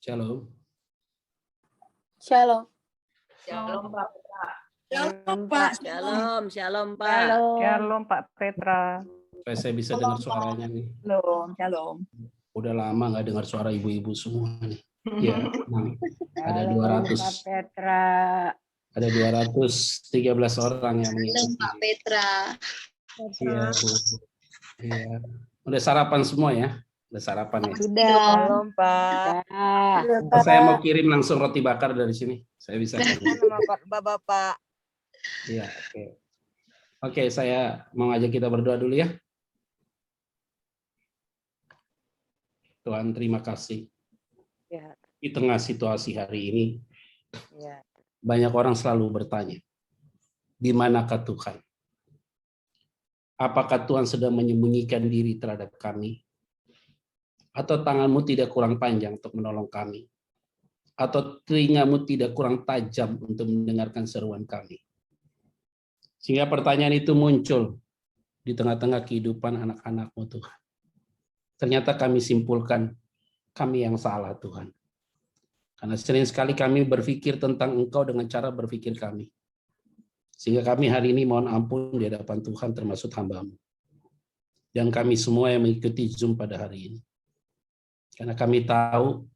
Shalom. Shalom. Shalom Pak Petra. Shalom Pak. Shalom Pak. Shalom Pak Petra. Supaya saya bisa dengar suaranya nih. Shalom. Udah lama nggak dengar suara ibu-ibu semua nih. Ya, ada 200. Pak Petra. Ada 213 orang yang Shalom mengikuti. Pak Petra. Iya, Bu. Iya. Udah sarapan semua ya? Udah sarapan ya? Sudah. Shalom Pak. Saya mau kirim langsung roti bakar dari sini. Saya bisa. Nama Bapak. Iya, oke. Oke, saya mau ngajak kita berdoa dulu ya. Tuhan, terima kasih. Ya. Di tengah situasi hari ini, Ya. banyak orang selalu bertanya, di manakah Tuhan? Apakah Tuhan sedang menyembunyikan diri terhadap kami? Atau tanganmu tidak kurang panjang untuk menolong kami? Atau telingamu tidak kurang tajam untuk mendengarkan seruan kami? Sehingga pertanyaan itu muncul di tengah-tengah kehidupan anak-anak-Mu Tuhan. Ternyata kami simpulkan, kami yang salah Tuhan. Karena sering sekali kami berpikir tentang Engkau dengan cara berpikir kami. Sehingga kami hari ini mohon ampun di hadapan Tuhan termasuk hamba-Mu. Dan kami semua yang mengikuti Zoom pada hari ini. Karena kami tahu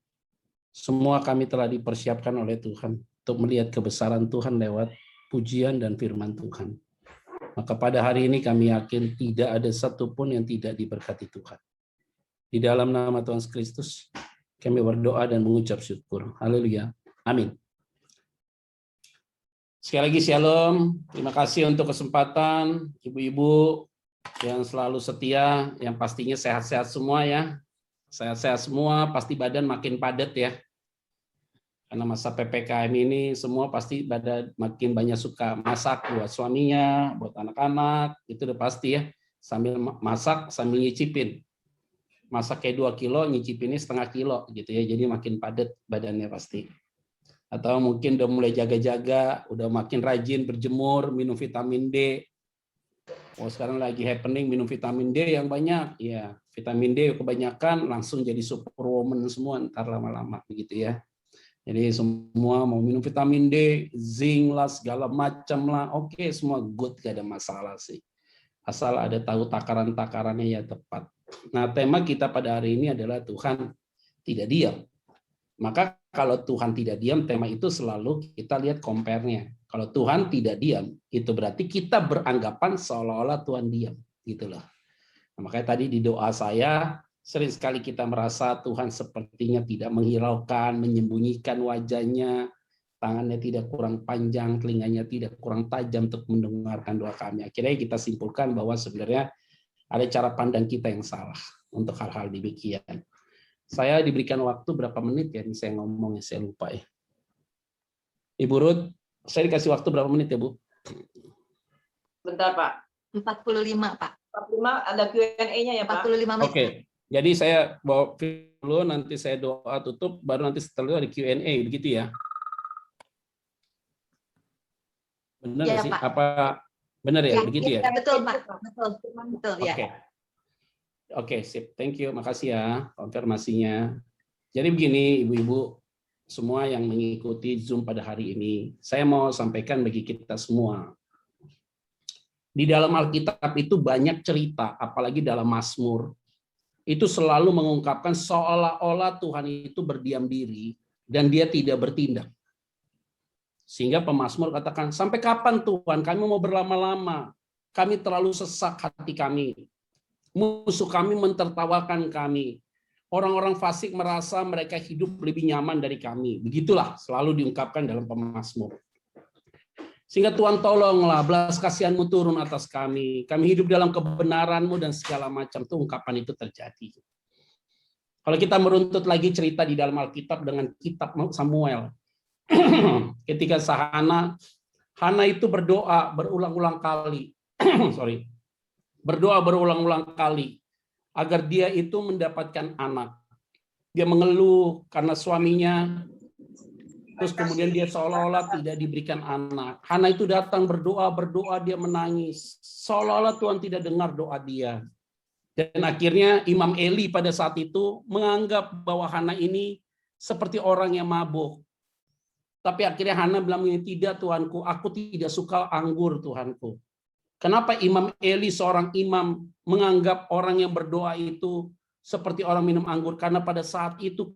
semua kami telah dipersiapkan oleh Tuhan untuk melihat kebesaran Tuhan lewat pujian dan firman Tuhan. Maka pada hari ini kami yakin tidak ada satupun yang tidak diberkati Tuhan. Di dalam nama Tuhan Kristus, kami berdoa dan mengucap syukur. Haleluya. Amin. Sekali lagi shalom. Terima kasih untuk kesempatan ibu-ibu yang selalu setia, yang pastinya sehat-sehat semua ya. Sehat-sehat semua, pasti badan makin padat ya. Karena masa PPKM ini semua pasti badan makin banyak suka masak buat suaminya, buat anak-anak, itu udah pasti ya. Sambil masak, sambil nyicipin. Masak kayak 2 kilo, nyicipinnya setengah kilo gitu ya. Jadi makin padat badannya pasti. Atau mungkin udah mulai jaga-jaga, udah makin rajin berjemur, minum vitamin D. Oh, sekarang lagi happening minum vitamin D yang banyak. Ya, vitamin D kebanyakan langsung jadi superwoman semua ntar lama-lama begitu ya. Jadi semua mau minum vitamin D, zinc lah, segala macam lah. Oke, semua good, gak ada masalah sih. Asal ada tahu takaran-takarannya ya tepat. Nah, tema kita pada hari ini adalah Tuhan tidak diam. Maka kalau Tuhan tidak diam, tema itu selalu kita lihat compare-nya. Kalau Tuhan tidak diam, itu berarti kita beranggapan seolah-olah Tuhan diam. Gitu loh. Nah, makanya tadi di doa saya, sering sekali kita merasa Tuhan sepertinya tidak menghiraukan, menyembunyikan wajahnya, tangannya tidak kurang panjang, telinganya tidak kurang tajam untuk mendengarkan doa kami. Akhirnya kita simpulkan bahwa sebenarnya ada cara pandang kita yang salah untuk hal-hal demikian. Saya diberikan waktu berapa menit ya, ini saya ngomongnya saya lupa ya. Ibu Ruth, saya dikasih waktu berapa menit ya Bu? Bentar Pak. 45 Pak. 45 ada Q&A-nya ya Pak. 45 menit. Oke, jadi saya bawa dulu, nanti saya doa tutup, baru nanti setelah itu ada Q&A, begitu ya? Benar Ya, sih? Pak. Apa benar ya? Begitu ya? Betul Pak. Betul ya. Oke, sip. Thank you. Makasih ya konfirmasinya. Jadi begini, ibu-ibu semua yang mengikuti Zoom pada hari ini, saya mau sampaikan bagi kita semua. Di dalam Alkitab itu banyak cerita, apalagi dalam Mazmur, itu selalu mengungkapkan seolah-olah Tuhan itu berdiam diri dan dia tidak bertindak. Sehingga pemazmur katakan, sampai kapan Tuhan kami mau berlama-lama? Kami terlalu sesak hati kami. Musuh kami mentertawakan kami. Orang-orang fasik merasa mereka hidup lebih nyaman dari kami. Begitulah selalu diungkapkan dalam pemazmur. Sehingga Tuhan tolonglah, belas kasihan-Mu turun atas kami. Kami hidup dalam kebenaran-Mu dan segala macam itu ungkapan itu terjadi. Kalau kita meruntut lagi cerita di dalam Alkitab dengan kitab Samuel. Ketika Hana itu berdoa berulang-ulang kali. Berdoa berulang-ulang kali agar dia itu mendapatkan anak. Dia mengeluh karena suaminya, terus kemudian dia seolah-olah tidak diberikan anak. Hana itu datang berdoa, dia menangis. Seolah-olah Tuhan tidak dengar doa dia. Dan akhirnya Imam Eli pada saat itu menganggap bahwa Hana ini seperti orang yang mabuk. Tapi akhirnya Hana bilang ini, tidak Tuanku, aku tidak suka anggur Tuanku. Kenapa Imam Eli seorang imam menganggap orang yang berdoa itu seperti orang minum anggur? Karena pada saat itu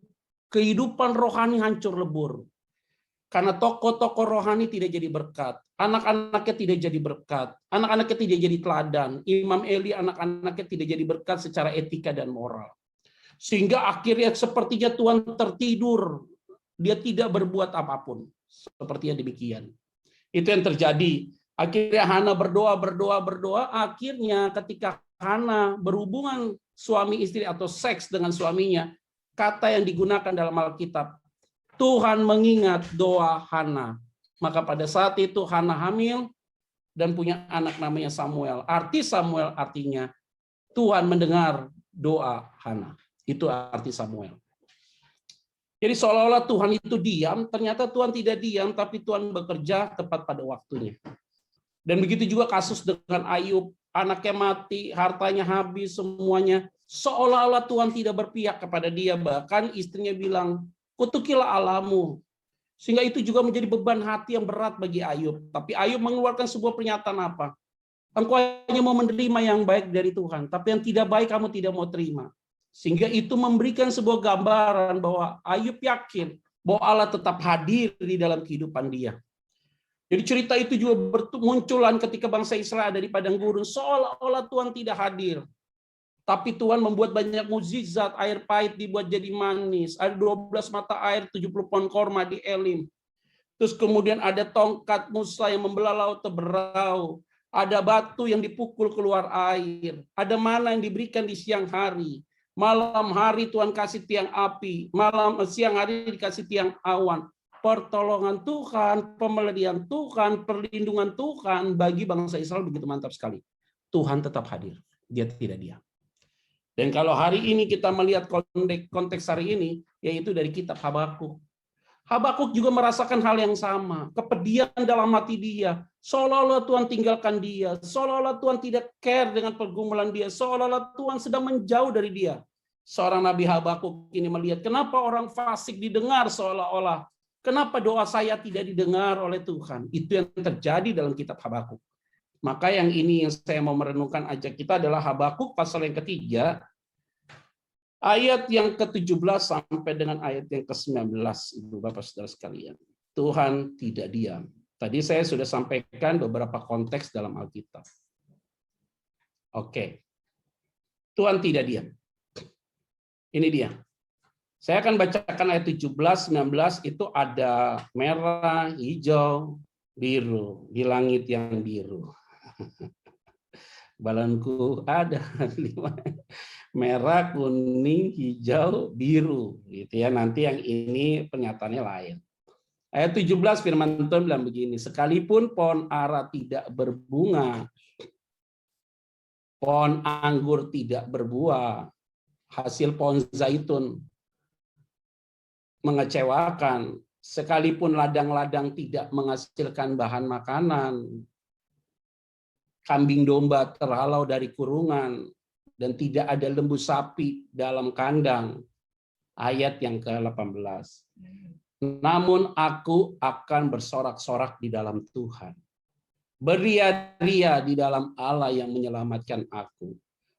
kehidupan rohani hancur lebur. Karena tokoh-tokoh rohani tidak jadi berkat. Anak-anaknya tidak jadi berkat. Anak-anaknya tidak jadi teladan. Imam Eli anak-anaknya tidak jadi berkat secara etika dan moral. Sehingga akhirnya sepertinya Tuhan tertidur. Dia tidak berbuat apapun. Sepertinya demikian. Itu yang terjadi. Akhirnya Hana berdoa. Akhirnya ketika Hana berhubungan suami istri atau seks dengan suaminya, kata yang digunakan dalam Alkitab, Tuhan mengingat doa Hana. Maka pada saat itu Hana hamil dan punya anak namanya Samuel. Arti Samuel artinya Tuhan mendengar doa Hana. Itu arti Samuel. Jadi seolah-olah Tuhan itu diam, ternyata Tuhan tidak diam, tapi Tuhan bekerja tepat pada waktunya. Dan begitu juga kasus dengan Ayub, anaknya mati, hartanya habis, semuanya. Seolah-olah Tuhan tidak berpihak kepada dia. Bahkan istrinya bilang, kutukilah Allahmu. Sehingga itu juga menjadi beban hati yang berat bagi Ayub. Tapi Ayub mengeluarkan sebuah pernyataan apa? Engkau hanya mau menerima yang baik dari Tuhan, tapi yang tidak baik kamu tidak mau terima. Sehingga itu memberikan sebuah gambaran bahwa Ayub yakin bahwa Allah tetap hadir di dalam kehidupan dia. Jadi cerita itu juga munculan ketika bangsa Israel ada di padang gurun, seolah-olah Tuhan tidak hadir. Tapi Tuhan membuat banyak mukjizat, air pahit dibuat jadi manis, ada 12 mata air, 70 pohon korma di Elim. Terus kemudian ada tongkat Musa yang membelah laut terberau, ada batu yang dipukul keluar air, ada mana yang diberikan di siang hari. Malam hari Tuhan kasih tiang api, siang hari dikasih tiang awan. Pertolongan Tuhan, pemeliharaan Tuhan, perlindungan Tuhan bagi bangsa Israel begitu mantap sekali. Tuhan tetap hadir, dia tidak diam. Dan kalau hari ini kita melihat konteks hari ini, yaitu dari kitab Habakuk. Habakuk juga merasakan hal yang sama, kepedihan dalam hati dia. Seolah-olah Tuhan tinggalkan dia, seolah-olah Tuhan tidak care dengan pergumulan dia, seolah-olah Tuhan sedang menjauh dari dia. Seorang Nabi Habakuk ini melihat, kenapa orang fasik didengar seolah-olah, kenapa doa saya tidak didengar oleh Tuhan? Itu yang terjadi dalam kitab Habakuk. Maka yang ini yang saya mau merenungkan ajak kita adalah Habakuk pasal yang ketiga, ayat yang ke-17 sampai dengan ayat yang ke-19, Ibu Bapak Saudara sekalian. Tuhan tidak diam. Tadi saya sudah sampaikan beberapa konteks dalam Alkitab. Oke. Tuhan tidak diam. Ini dia. Saya akan bacakan ayat 17, 19, itu ada merah, hijau, biru, di langit yang biru. Balonku ada 5. Merah, kuning, hijau, biru. Gitu ya. Nanti yang ini pernyataannya lain. Ayat 17 firman Tuhan bilang begini, sekalipun pohon ara tidak berbunga, pohon anggur tidak berbuah, hasil pohon zaitun mengecewakan, sekalipun ladang-ladang tidak menghasilkan bahan makanan, kambing domba terhalau dari kurungan, dan tidak ada lembu sapi dalam kandang. Ayat yang ke-18. Namun aku akan bersorak-sorak di dalam Tuhan. Beria-ria di dalam Allah yang menyelamatkan aku.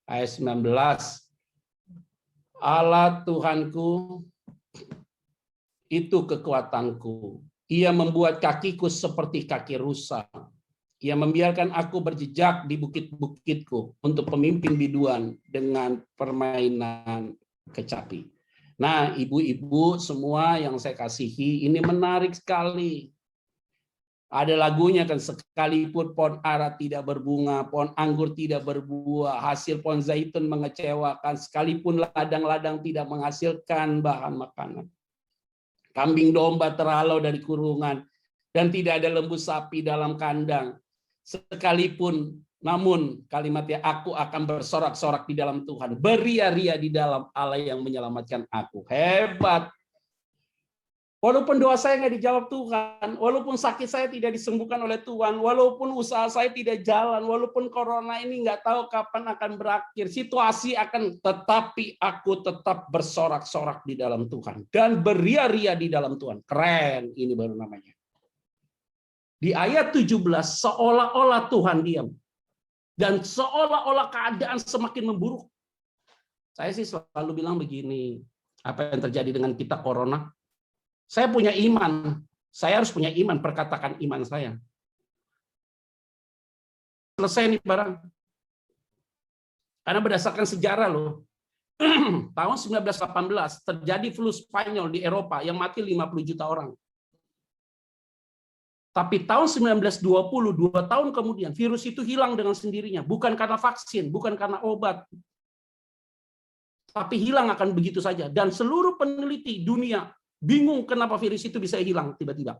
Ayat 19. Allah Tuhanku itu kekuatanku. Ia membuat kakiku seperti kaki rusa. Ia membiarkan aku berjejak di bukit-bukitku untuk pemimpin biduan dengan permainan kecapi. Nah, ibu-ibu semua yang saya kasihi, ini menarik sekali. Ada lagunya kan, sekalipun pohon ara tidak berbunga, pohon anggur tidak berbuah, hasil pohon zaitun mengecewakan, sekalipun ladang-ladang tidak menghasilkan bahan makanan. Kambing domba terhalau dari kurungan, dan tidak ada lembu sapi dalam kandang. Sekalipun, namun kalimatnya, aku akan bersorak-sorak di dalam Tuhan, beria-ria di dalam Allah yang menyelamatkan aku. Hebat. Walaupun doa saya nggak dijawab Tuhan, walaupun sakit saya tidak disembuhkan oleh Tuhan, walaupun usaha saya tidak jalan, walaupun corona ini nggak tahu kapan akan berakhir, situasi tetapi aku tetap bersorak-sorak di dalam Tuhan dan beria-ria di dalam Tuhan. Keren, ini baru namanya. Di ayat 17, seolah-olah Tuhan diam dan seolah-olah keadaan semakin memburuk. Saya sih selalu bilang begini, apa yang terjadi dengan kita corona? Saya punya iman. Saya harus punya iman, perkatakan iman saya. Selesai nih barang. Karena berdasarkan sejarah loh. Tahun 1918 terjadi flu Spanyol di Eropa yang mati 50 juta orang. Tapi tahun 1920, 2 tahun kemudian, virus itu hilang dengan sendirinya. Bukan karena vaksin, bukan karena obat. Tapi hilang akan begitu saja. Dan seluruh peneliti dunia bingung kenapa virus itu bisa hilang tiba-tiba.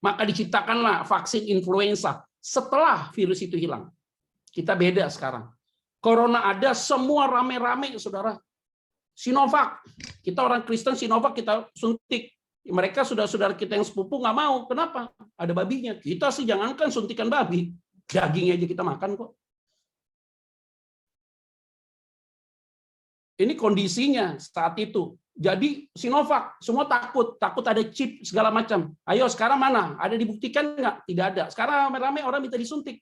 Maka diciptakanlah vaksin influenza setelah virus itu hilang. Kita beda sekarang. Corona ada, semua rame-rame, saudara. Sinovac, kita orang Kristen Sinovac kita suntik. Mereka saudara kita yang sepupu nggak mau. Kenapa? Ada babinya. Kita sih jangankan suntikan babi, daging aja kita makan kok. Ini kondisinya saat itu. Jadi Sinovac, semua takut ada chip segala macam. Ayo sekarang mana? Ada dibuktikan nggak? Tidak ada. Sekarang rame-rame orang minta disuntik.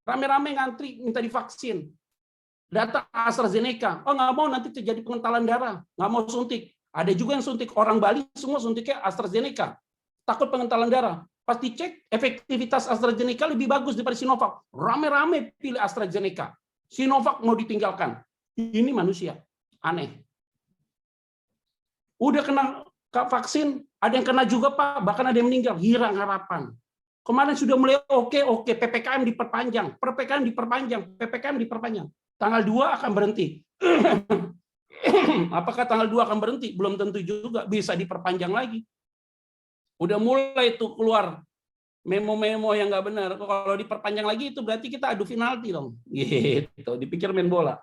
Rame-rame ngantri minta divaksin. Data AstraZeneca. Oh nggak mau nanti terjadi pengentalan darah. Nggak mau suntik. Ada juga yang suntik. Orang Bali semua suntiknya AstraZeneca. Takut pengentalan darah. Pas dicek, efektivitas AstraZeneca lebih bagus daripada Sinovac. Rame-rame pilih AstraZeneca. Sinovac mau ditinggalkan. Ini manusia. Aneh. Udah kena vaksin, ada yang kena juga Pak, bahkan ada yang meninggal, hilang harapan. Kemarin sudah mulai oke, PPKM diperpanjang, PPKM diperpanjang. Tanggal 2 akan berhenti. Apakah tanggal 2 akan berhenti? Belum tentu juga, bisa diperpanjang lagi. Udah mulai tuh keluar memo-memo yang nggak benar. Kalau diperpanjang lagi itu berarti kita adu penalti dong. Gitu, dipikir main bola.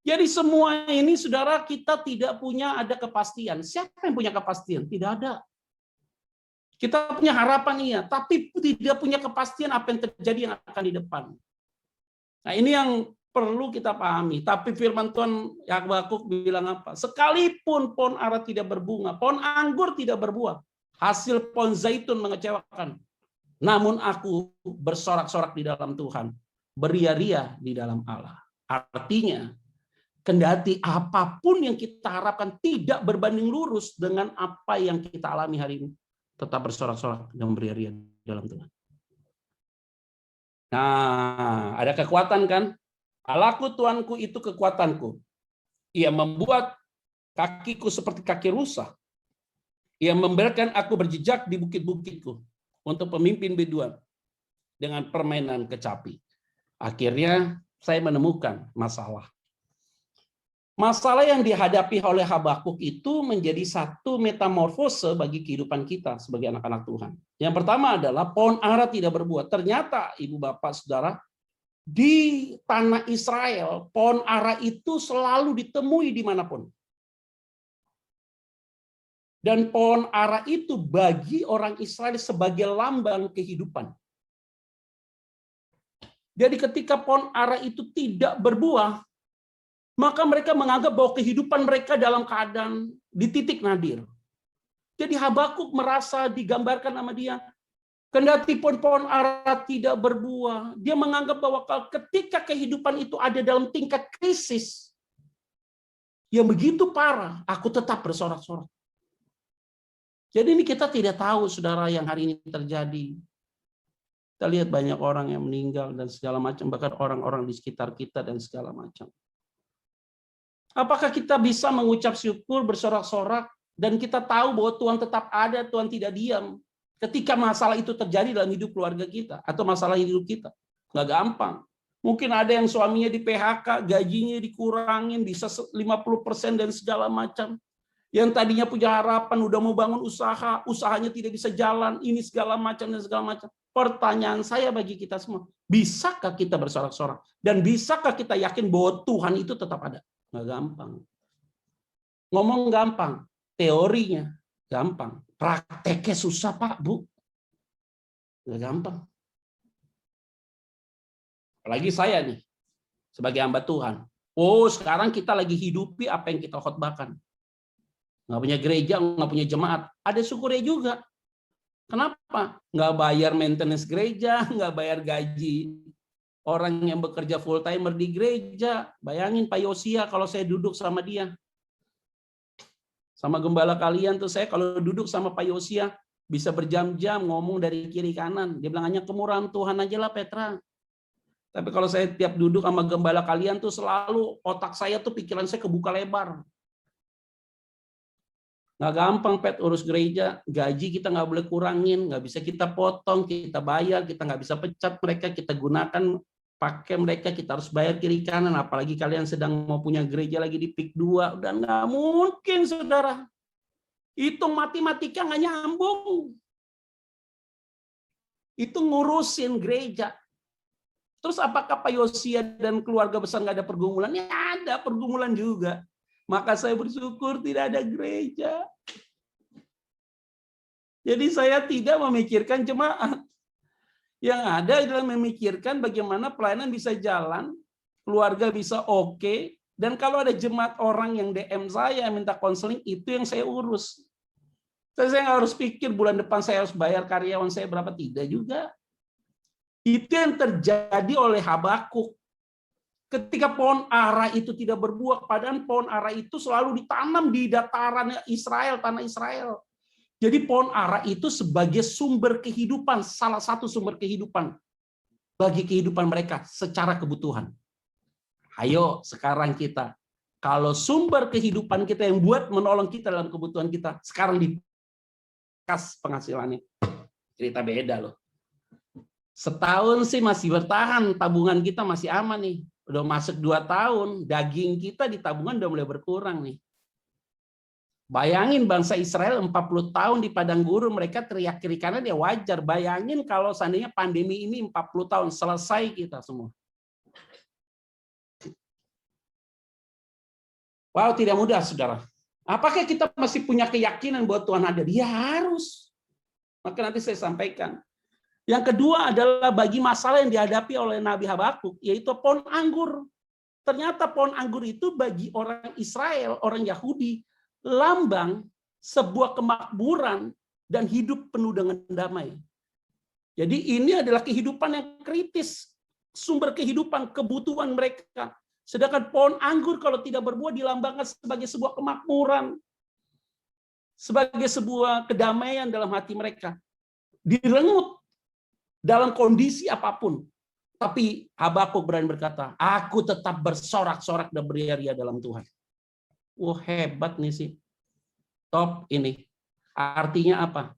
Jadi semua ini, saudara, kita tidak punya ada kepastian. Siapa yang punya kepastian? Tidak ada. Kita punya harapan iya, tapi tidak punya kepastian apa yang terjadi yang akan di depan. Nah ini yang perlu kita pahami. Tapi firman Tuhan Habakuk bilang apa? Sekalipun pohon ara tidak berbunga, pohon anggur tidak berbuah, hasil pohon zaitun mengecewakan. Namun aku bersorak-sorak di dalam Tuhan, beria-ria di dalam Allah. Artinya, kendati apapun yang kita harapkan tidak berbanding lurus dengan apa yang kita alami hari ini, tetap bersorak-sorak dan beria-ria dalam Tuhan. Nah, ada kekuatan kan? Allahku Tuhanku itu kekuatanku. Ia membuat kakiku seperti kaki rusa. Ia membiarkan aku berjejak di bukit-bukitku untuk pemimpin biduan dengan permainan kecapi. Akhirnya saya menemukan masalah. Masalah yang dihadapi oleh Habakuk itu menjadi satu metamorfose bagi kehidupan kita sebagai anak-anak Tuhan. Yang pertama adalah pohon ara tidak berbuah. Ternyata, Ibu Bapak Saudara, di tanah Israel, pohon ara itu selalu ditemui dimanapun. Dan pohon ara itu bagi orang Israel sebagai lambang kehidupan. Jadi ketika pohon ara itu tidak berbuah, maka mereka menganggap bahwa kehidupan mereka dalam keadaan di titik nadir. Jadi Habakuk merasa digambarkan sama dia, kendati pohon ara tidak berbuah, dia menganggap bahwa ketika kehidupan itu ada dalam tingkat krisis yang begitu parah, aku tetap bersorak-sorak. Jadi ini kita tidak tahu, saudara, yang hari ini terjadi. Kita lihat banyak orang yang meninggal dan segala macam, bahkan orang-orang di sekitar kita dan segala macam. Apakah kita bisa mengucap syukur, bersorak-sorak, dan kita tahu bahwa Tuhan tetap ada, Tuhan tidak diam ketika masalah itu terjadi dalam hidup keluarga kita atau masalah hidup kita? Nggak gampang. Mungkin ada yang suaminya di PHK, gajinya dikurangin, bisa 50% dan segala macam. Yang tadinya punya harapan, udah mau bangun usaha, usahanya tidak bisa jalan, ini segala macam dan segala macam. Pertanyaan saya bagi kita semua, bisakah kita bersorak-sorak? Dan bisakah kita yakin bahwa Tuhan itu tetap ada? Nggak gampang. Ngomong gampang, teorinya. Gampang. Prakteknya susah, Pak, Bu. Nggak gampang. Apalagi saya nih, sebagai hamba Tuhan. Oh, sekarang kita lagi hidupi apa yang kita khotbahkan. Nggak punya gereja, nggak punya jemaat. Ada syukurnya juga. Kenapa? Nggak bayar maintenance gereja, nggak bayar gaji orang yang bekerja full timer di gereja. Bayangin Pak Yosia kalau saya duduk sama dia. Sama gembala kalian tuh, saya kalau duduk sama Pak Yosia bisa berjam-jam ngomong dari kiri kanan. Dia bilang hanya kemurahan Tuhan aja lah Petra. Tapi kalau saya tiap duduk sama gembala kalian tuh selalu otak saya tuh pikiran saya kebuka lebar. Nggak gampang Pet urus gereja, gaji kita nggak boleh kurangin, nggak bisa kita potong, kita bayar, kita nggak bisa pecat mereka, kita gunakan pakai mereka, kita harus bayar kiri kanan. Apalagi kalian sedang mau punya gereja lagi di PIK 2, udah nggak mungkin saudara. Itu matematika nggak nyambung. Itu ngurusin gereja. Terus apakah Pak Yosia dan keluarga besar nggak ada pergumulan? Ya ada pergumulan juga. Maka saya bersyukur tidak ada gereja. Jadi saya tidak memikirkan jemaat. Yang ada adalah memikirkan bagaimana pelayanan bisa jalan, keluarga bisa oke, dan kalau ada jemaat orang yang DM saya minta konseling, itu yang saya urus. Saya nggak harus pikir bulan depan saya harus bayar karyawan saya berapa, tidak juga. Itu yang terjadi oleh Habakuk. Ketika pohon ara itu tidak berbuah, padahal pohon ara itu selalu ditanam di dataran Israel, tanah Israel. Jadi pohon ara itu sebagai sumber kehidupan, salah satu sumber kehidupan bagi kehidupan mereka secara kebutuhan. Ayo sekarang kita, kalau sumber kehidupan kita yang buat menolong kita dalam kebutuhan kita, sekarang dikas penghasilannya. Cerita beda loh. Setahun sih masih bertahan, tabungan kita masih aman nih. Udah masuk 2 tahun, daging kita di tabungan udah mulai berkurang nih. Bayangin bangsa Israel 40 tahun di padang gurun, mereka teriak kiri kanan ya wajar. Bayangin kalau seandainya pandemi ini 40 tahun, selesai kita semua. Wow, tidak mudah, saudara. Apakah kita masih punya keyakinan bahwa Tuhan ada? Dia harus. Maka nanti saya sampaikan. Yang kedua adalah bagi masalah yang dihadapi oleh Nabi Habakuk, yaitu pohon anggur. Ternyata pohon anggur itu bagi orang Israel, orang Yahudi, lambang sebuah kemakmuran dan hidup penuh dengan damai. Jadi ini adalah kehidupan yang kritis, sumber kehidupan, kebutuhan mereka. Sedangkan pohon anggur kalau tidak berbuah dilambangkan sebagai sebuah kemakmuran, sebagai sebuah kedamaian dalam hati mereka. Direngut dalam kondisi apapun. Tapi Habakuk berani berkata, aku tetap bersorak-sorak dan beria-ria dalam Tuhan. Wah, hebat nih sih. Top ini. Artinya apa?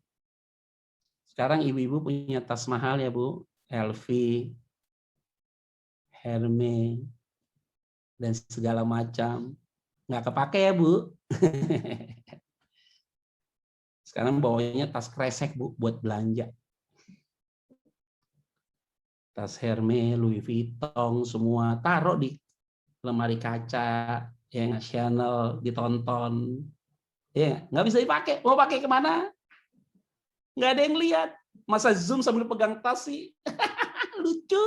Sekarang ibu-ibu punya tas mahal ya Bu. LV, Hermes, dan segala macam. Nggak kepake ya Bu. Sekarang bawanya tas kresek Bu, buat belanja. Tas Hermes, Louis Vuitton, semua taruh di lemari kaca, ya nggak, Chanel, ditonton, ya nggak bisa dipakai. Mau pakai kemana? Nggak ada yang lihat. Masa zoom sambil pegang tas sih, lucu.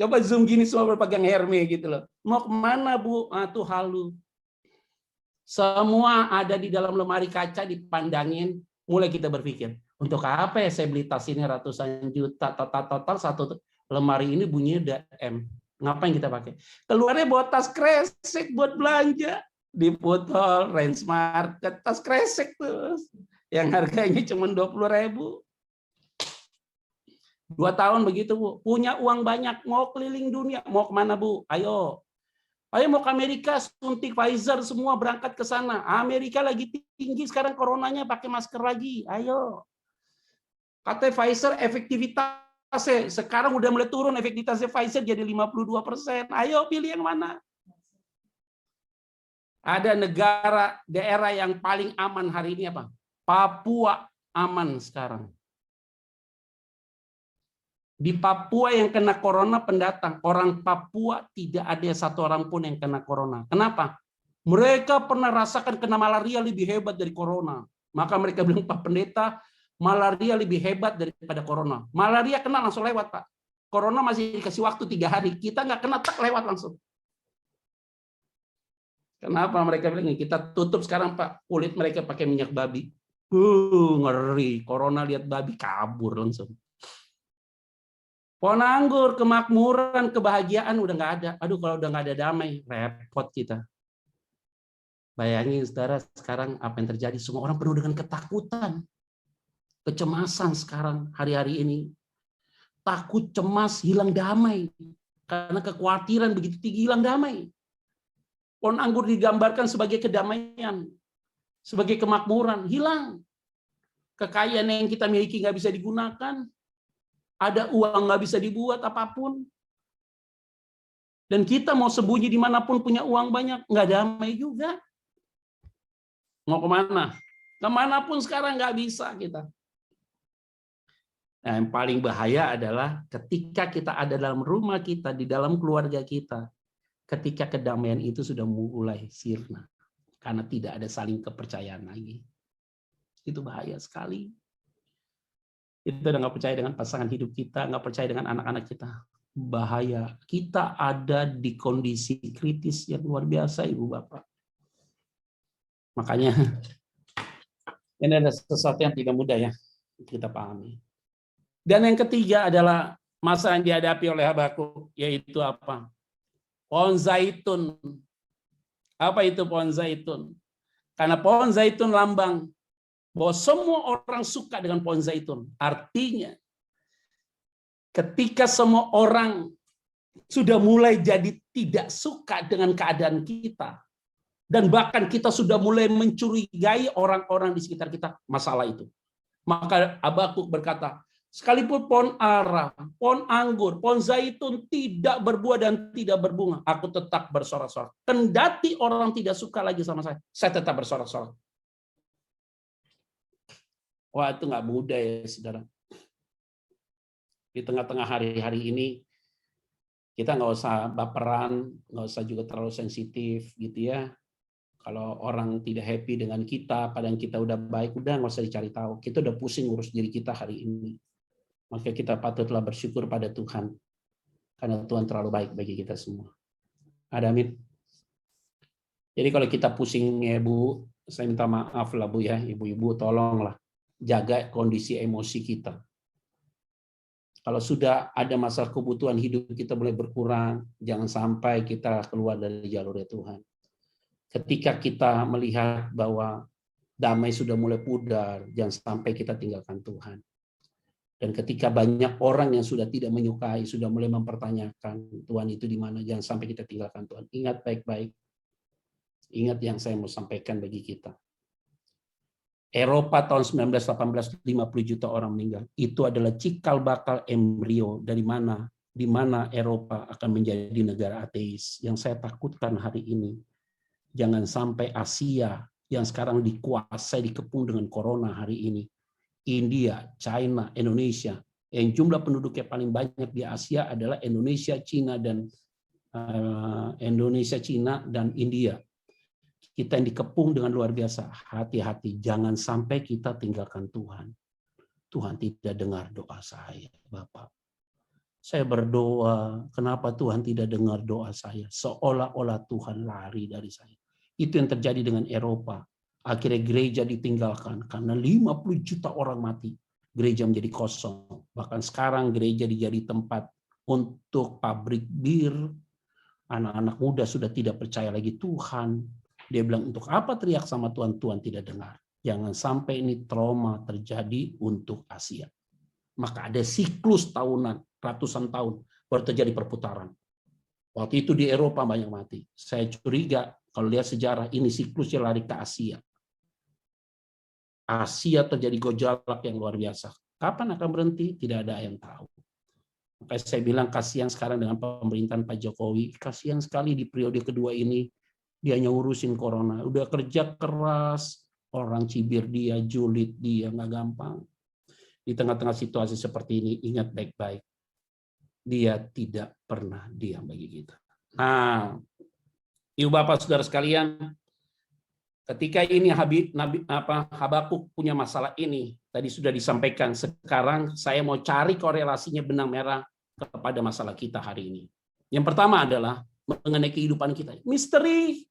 Coba zoom gini semua berpegang Hermes gitu loh. Mau kemana Bu? Ah, tuh halu. Semua ada di dalam lemari kaca, dipandangin. Mulai kita berpikir, untuk apa ya saya beli tas ini ratusan juta, total satu lemari ini bunyinya DM. Ngapain kita pakai? Keluarnya bawa tas kresek buat belanja. Di Putol, Range Market, tas kresek terus. Yang harganya cuma 20.000. 2 tahun begitu Bu. Punya uang banyak, mau keliling dunia. Mau kemana Bu? Ayo. Ayo mau ke Amerika, suntik Pfizer, semua berangkat ke sana. Amerika lagi tinggi sekarang coronanya, pakai masker lagi. Ayo. Kata Pfizer efektivitasnya sekarang udah mulai turun, efektivitasnya Pfizer jadi 52%. Ayo pilih yang mana? Ada negara, daerah yang paling aman hari ini apa? Papua aman sekarang. Di Papua yang kena corona pendatang, orang Papua tidak ada satu orang pun yang kena corona. Kenapa? Mereka pernah rasakan kena malaria lebih hebat dari corona. Maka mereka bilang, Pak Pendeta, malaria lebih hebat daripada corona. Malaria kena langsung lewat, Pak. Corona masih dikasih waktu 3 hari. Kita nggak kena, tak lewat langsung. Kenapa mereka bilang, kita tutup sekarang, Pak. Kulit mereka pakai minyak babi. Ngeri. Corona lihat babi, kabur langsung. Pohon anggur, kemakmuran, kebahagiaan udah nggak ada. Aduh, kalau udah nggak ada damai, repot kita. Bayangin saudara, sekarang apa yang terjadi? Semua orang penuh dengan ketakutan. Kecemasan sekarang, hari-hari ini. Takut, cemas, hilang damai. Karena kekhawatiran begitu tinggi, hilang damai. Pohon anggur digambarkan sebagai kedamaian. Sebagai kemakmuran, hilang. Kekayaan yang kita miliki nggak bisa digunakan. Ada uang nggak bisa dibuat apapun. Dan kita mau sembunyi dimanapun punya uang banyak, nggak damai juga. Mau kemana? Kemanapun sekarang nggak bisa kita. Nah, yang paling bahaya adalah ketika kita ada dalam rumah kita, di dalam keluarga kita, ketika kedamaian itu sudah mulai sirna. Karena tidak ada saling kepercayaan lagi. Itu bahaya sekali. Kita udah nggak percaya dengan pasangan hidup kita, nggak percaya dengan anak-anak kita. Bahaya. Kita ada di kondisi kritis yang luar biasa, Ibu Bapak. Makanya ini ada sesuatu yang tidak mudah ya kita pahami. Dan yang ketiga adalah masa yang dihadapi oleh Habakuk, yaitu apa? Pohon zaitun. Apa itu pohon zaitun? Karena pohon zaitun lambang bahwa semua orang suka dengan pohon zaitun. Artinya ketika semua orang sudah mulai jadi tidak suka dengan keadaan kita, dan bahkan kita sudah mulai mencurigai orang-orang di sekitar kita masalah itu. Maka Habakuk berkata, sekalipun pohon ara, pohon anggur, pohon zaitun tidak berbuah dan tidak berbunga, aku tetap bersorak-sorak. Kendati orang tidak suka lagi sama saya tetap bersorak-sorak. Wah, itu nggak mudah ya, saudara. Di tengah-tengah hari-hari ini, kita nggak usah baperan, nggak usah juga terlalu sensitif gitu ya. Kalau orang tidak happy dengan kita, padahal kita udah baik, udah nggak usah dicari tahu. Kita udah pusing ngurus diri kita hari ini. Maka kita patutlah bersyukur pada Tuhan. Karena Tuhan terlalu baik bagi kita semua. Ada amin. Jadi kalau kita pusing ya Bu, saya minta maaf lah Bu ya, ibu-ibu tolonglah jaga kondisi emosi kita. Kalau sudah ada masalah kebutuhan hidup kita mulai berkurang, jangan sampai kita keluar dari jalurnya Tuhan. Ketika kita melihat bahwa damai sudah mulai pudar, jangan sampai kita tinggalkan Tuhan. Dan ketika banyak orang yang sudah tidak menyukai, sudah mulai mempertanyakan Tuhan itu di mana, jangan sampai kita tinggalkan Tuhan. Ingat baik-baik. Ingat yang saya mau sampaikan bagi kita. Eropa tahun 1918, 50 juta orang meninggal. Itu adalah cikal bakal embrio dari mana, di mana Eropa akan menjadi negara ateis. Yang saya takutkan hari ini, jangan sampai Asia yang sekarang dikuasai, dikepung dengan corona hari ini. India, China, Indonesia. Yang jumlah penduduknya paling banyak di Asia adalah Indonesia, Cina, dan India. Kita yang dikepung dengan luar biasa. Hati-hati, jangan sampai kita tinggalkan Tuhan. Tuhan tidak dengar doa saya, Bapak. Saya berdoa, kenapa Tuhan tidak dengar doa saya? Seolah-olah Tuhan lari dari saya. Itu yang terjadi dengan Eropa. Akhirnya gereja ditinggalkan karena 50 juta orang mati. Gereja menjadi kosong. Bahkan sekarang gereja dijadi tempat untuk pabrik bir. Anak-anak muda sudah tidak percaya lagi Tuhan. Dia bilang, untuk apa teriak sama Tuhan? Tuhan tidak dengar. Jangan sampai ini trauma terjadi untuk Asia. Maka ada siklus tahunan, ratusan tahun, baru terjadi perputaran. Waktu itu di Eropa banyak mati. Saya curiga, kalau lihat sejarah, ini siklusnya lari ke Asia. Asia terjadi gejolak yang luar biasa. Kapan akan berhenti? Tidak ada yang tahu. Makanya saya bilang kasihan sekarang dengan pemerintahan Pak Jokowi. Kasihan sekali di periode kedua ini, dia hanya urusin corona. Udah kerja keras, orang cibir dia, julid dia, nggak gampang. Di tengah-tengah situasi seperti ini, ingat baik-baik. Dia tidak pernah diam bagi kita. Nah, Ibu Bapak Saudara sekalian, ketika ini Habakuk punya masalah ini, tadi sudah disampaikan, sekarang saya mau cari korelasinya benang merah kepada masalah kita hari ini. Yang pertama adalah mengenai kehidupan kita. Misteri.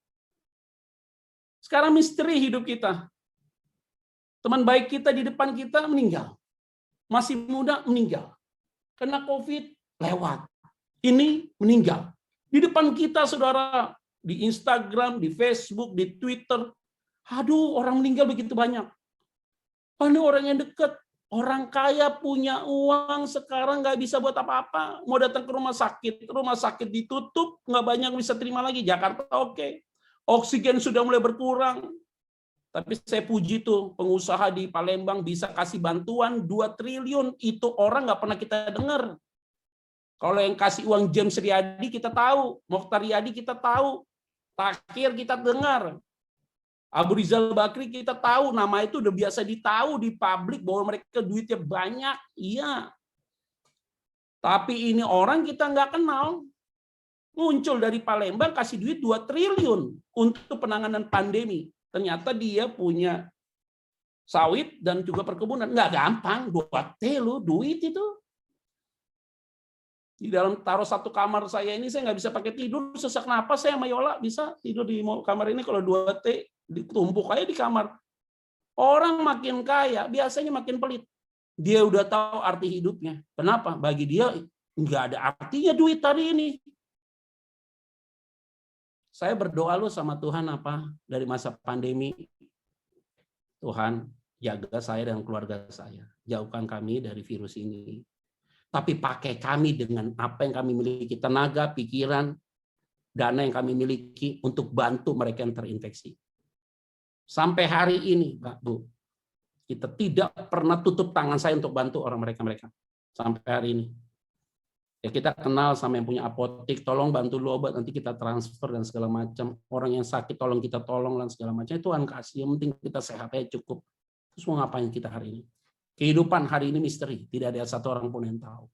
Sekarang misteri hidup kita. Teman baik kita di depan kita meninggal. Masih muda meninggal. Kena COVID, lewat. Ini meninggal. Di depan kita, saudara, di Instagram, di Facebook, di Twitter, aduh, orang meninggal begitu banyak. Ini orang yang dekat, orang kaya punya uang, sekarang nggak bisa buat apa-apa. Mau datang ke rumah sakit ditutup, nggak banyak bisa terima lagi. Jakarta oke. Oksigen sudah mulai berkurang. Tapi saya puji tuh pengusaha di Palembang bisa kasih bantuan 2 triliun. Itu orang nggak pernah kita dengar. Kalau yang kasih uang James Riyadi kita tahu, Mokhtar Riyadi kita tahu, Takir kita dengar, Abu Rizal Bakri kita tahu, nama itu udah biasa ditahu di publik bahwa mereka duitnya banyak, iya. Tapi ini orang kita nggak kenal, muncul dari Palembang kasih duit 2 triliun untuk penanganan pandemi. Ternyata dia punya sawit dan juga perkebunan. Nggak gampang, 2T loh, duit itu. Di dalam taruh satu kamar saya ini, saya nggak bisa pakai tidur, sesak napas saya sama Yola bisa tidur di kamar ini kalau 2T, ditumpuk aja di kamar. Orang makin kaya, biasanya makin pelit. Dia udah tahu arti hidupnya. Kenapa? Bagi dia nggak ada artinya duit hari ini. Saya berdoa lu sama Tuhan dari masa pandemi. Tuhan, jaga saya dan keluarga saya. Jauhkan kami dari virus ini. Tapi pakai kami dengan apa yang kami miliki, tenaga, pikiran, dana yang kami miliki untuk bantu mereka yang terinfeksi. Sampai hari ini, Pak, Bu, kita tidak pernah tutup tangan saya untuk bantu orang mereka. Sampai hari ini. Ya kita kenal sama yang punya apotek, tolong bantu lu obat, nanti kita transfer dan segala macam. Orang yang sakit tolong kita tolong dan segala macam. Tuhan kasih, yang penting kita sehat aja cukup. Terus mau ngapain kita hari ini? Kehidupan hari ini misteri, tidak ada satu orang pun yang tahu.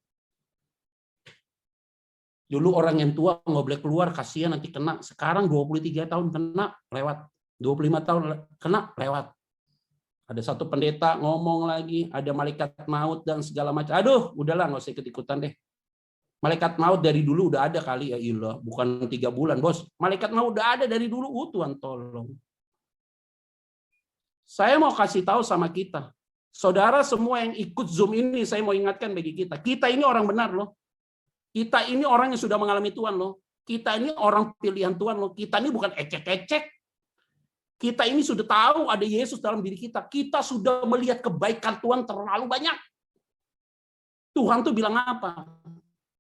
Dulu orang yang tua nggak boleh keluar, kasihan nanti kena. Sekarang 23 tahun kena, lewat. 25 tahun kena, lewat. Ada satu pendeta ngomong lagi, ada malaikat maut dan segala macam. Aduh, udahlah nggak usah ikut-ikutan deh. Malaikat maut dari dulu udah ada kali, ya ilah, bukan 3 bulan, bos. Malaikat maut udah ada dari dulu, Tuhan tolong. Saya mau kasih tahu sama kita, saudara semua yang ikut Zoom ini, saya mau ingatkan bagi kita. Kita ini orang benar loh. Kita ini orang yang sudah mengalami Tuhan loh. Kita ini orang pilihan Tuhan loh. Kita ini bukan ecek-ecek. Kita ini sudah tahu ada Yesus dalam diri kita. Kita sudah melihat kebaikan Tuhan terlalu banyak. Tuhan tuh bilang apa?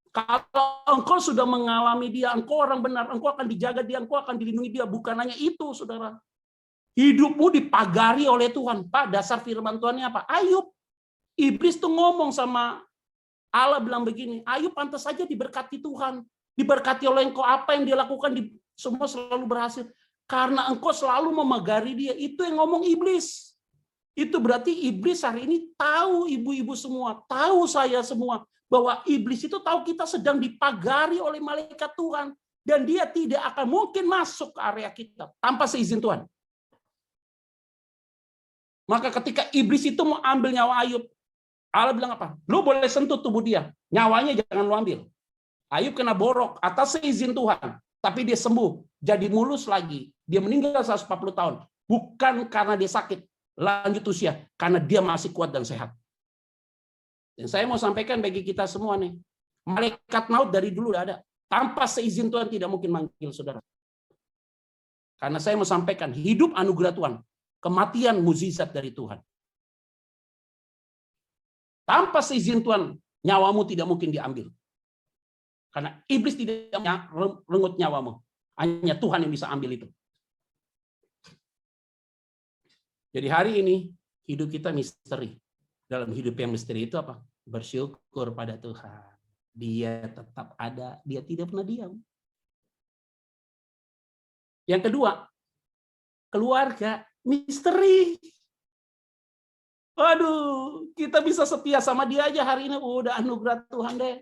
Kalau engkau sudah mengalami dia, engkau orang benar, engkau akan dijaga dia, engkau akan dilindungi dia. Bukan hanya itu, saudara. Hidupmu dipagari oleh Tuhan. Pak, dasar firman Tuhannya apa? Ayub. Iblis tuh ngomong sama Allah, bilang begini, Ayub pantas saja diberkati Tuhan. Diberkati oleh engkau, apa yang dia lakukan, semua selalu berhasil. Karena engkau selalu memagari dia. Itu yang ngomong iblis. Itu berarti iblis hari ini tahu, ibu-ibu semua, tahu saya semua, bahwa iblis itu tahu kita sedang dipagari oleh malaikat Tuhan. Dan dia tidak akan mungkin masuk ke area kita tanpa seizin Tuhan. Maka ketika iblis itu mau ambil nyawa Ayub, Allah bilang apa? Lu boleh sentuh tubuh dia, nyawanya jangan lu ambil. Ayub kena borok atas seizin Tuhan, tapi dia sembuh, jadi mulus lagi. Dia meninggal 140 tahun. Bukan karena dia sakit, lanjut usia, karena dia masih kuat dan sehat. Dan saya mau sampaikan bagi kita semua nih, malaikat maut dari dulu udah ada. Tanpa seizin Tuhan tidak mungkin manggil saudara. Karena saya mau sampaikan, hidup anugerah Tuhan, kematian mukjizat dari Tuhan. Tanpa seizin Tuhan, nyawamu tidak mungkin diambil. Karena iblis tidak renggut nyawamu. Hanya Tuhan yang bisa ambil itu. Jadi hari ini, hidup kita misteri. Dalam hidup yang misteri itu apa? Bersyukur pada Tuhan. Dia tetap ada, dia tidak pernah diam. Yang kedua, keluarga misteri. Waduh, kita bisa setia sama dia aja hari ini, udah anugerah Tuhan deh.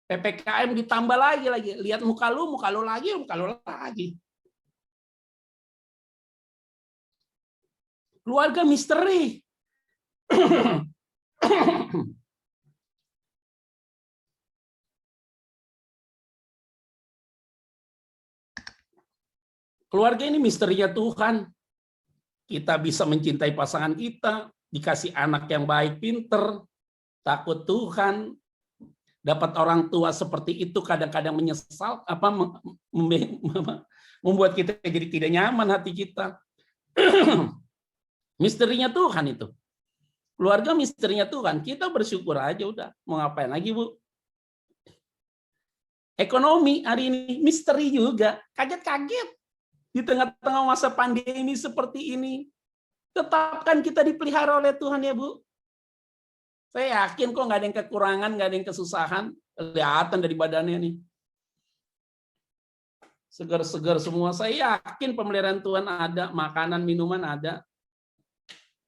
PPKM ditambah lagi. Lihat muka lu lagi, muka lu lagi. Keluarga misteri. Keluarga ini misterinya Tuhan. Kita bisa mencintai pasangan kita, dikasih anak yang baik, pinter, takut Tuhan, dapat orang tua seperti itu kadang-kadang menyesal, membuat kita jadi tidak nyaman hati kita. Misterinya Tuhan itu. Keluarga misterinya Tuhan. Kita bersyukur aja udah. Mau ngapain lagi, Bu? Ekonomi hari ini misteri juga. Kaget-kaget. Di tengah-tengah masa pandemi seperti ini. Tetapkan kita dipelihara oleh Tuhan ya, Bu. Saya yakin kok nggak ada yang kekurangan, nggak ada yang kesusahan. Kelihatan dari badannya nih. Segar-segar semua. Saya yakin pemeliharaan Tuhan ada, makanan, minuman ada.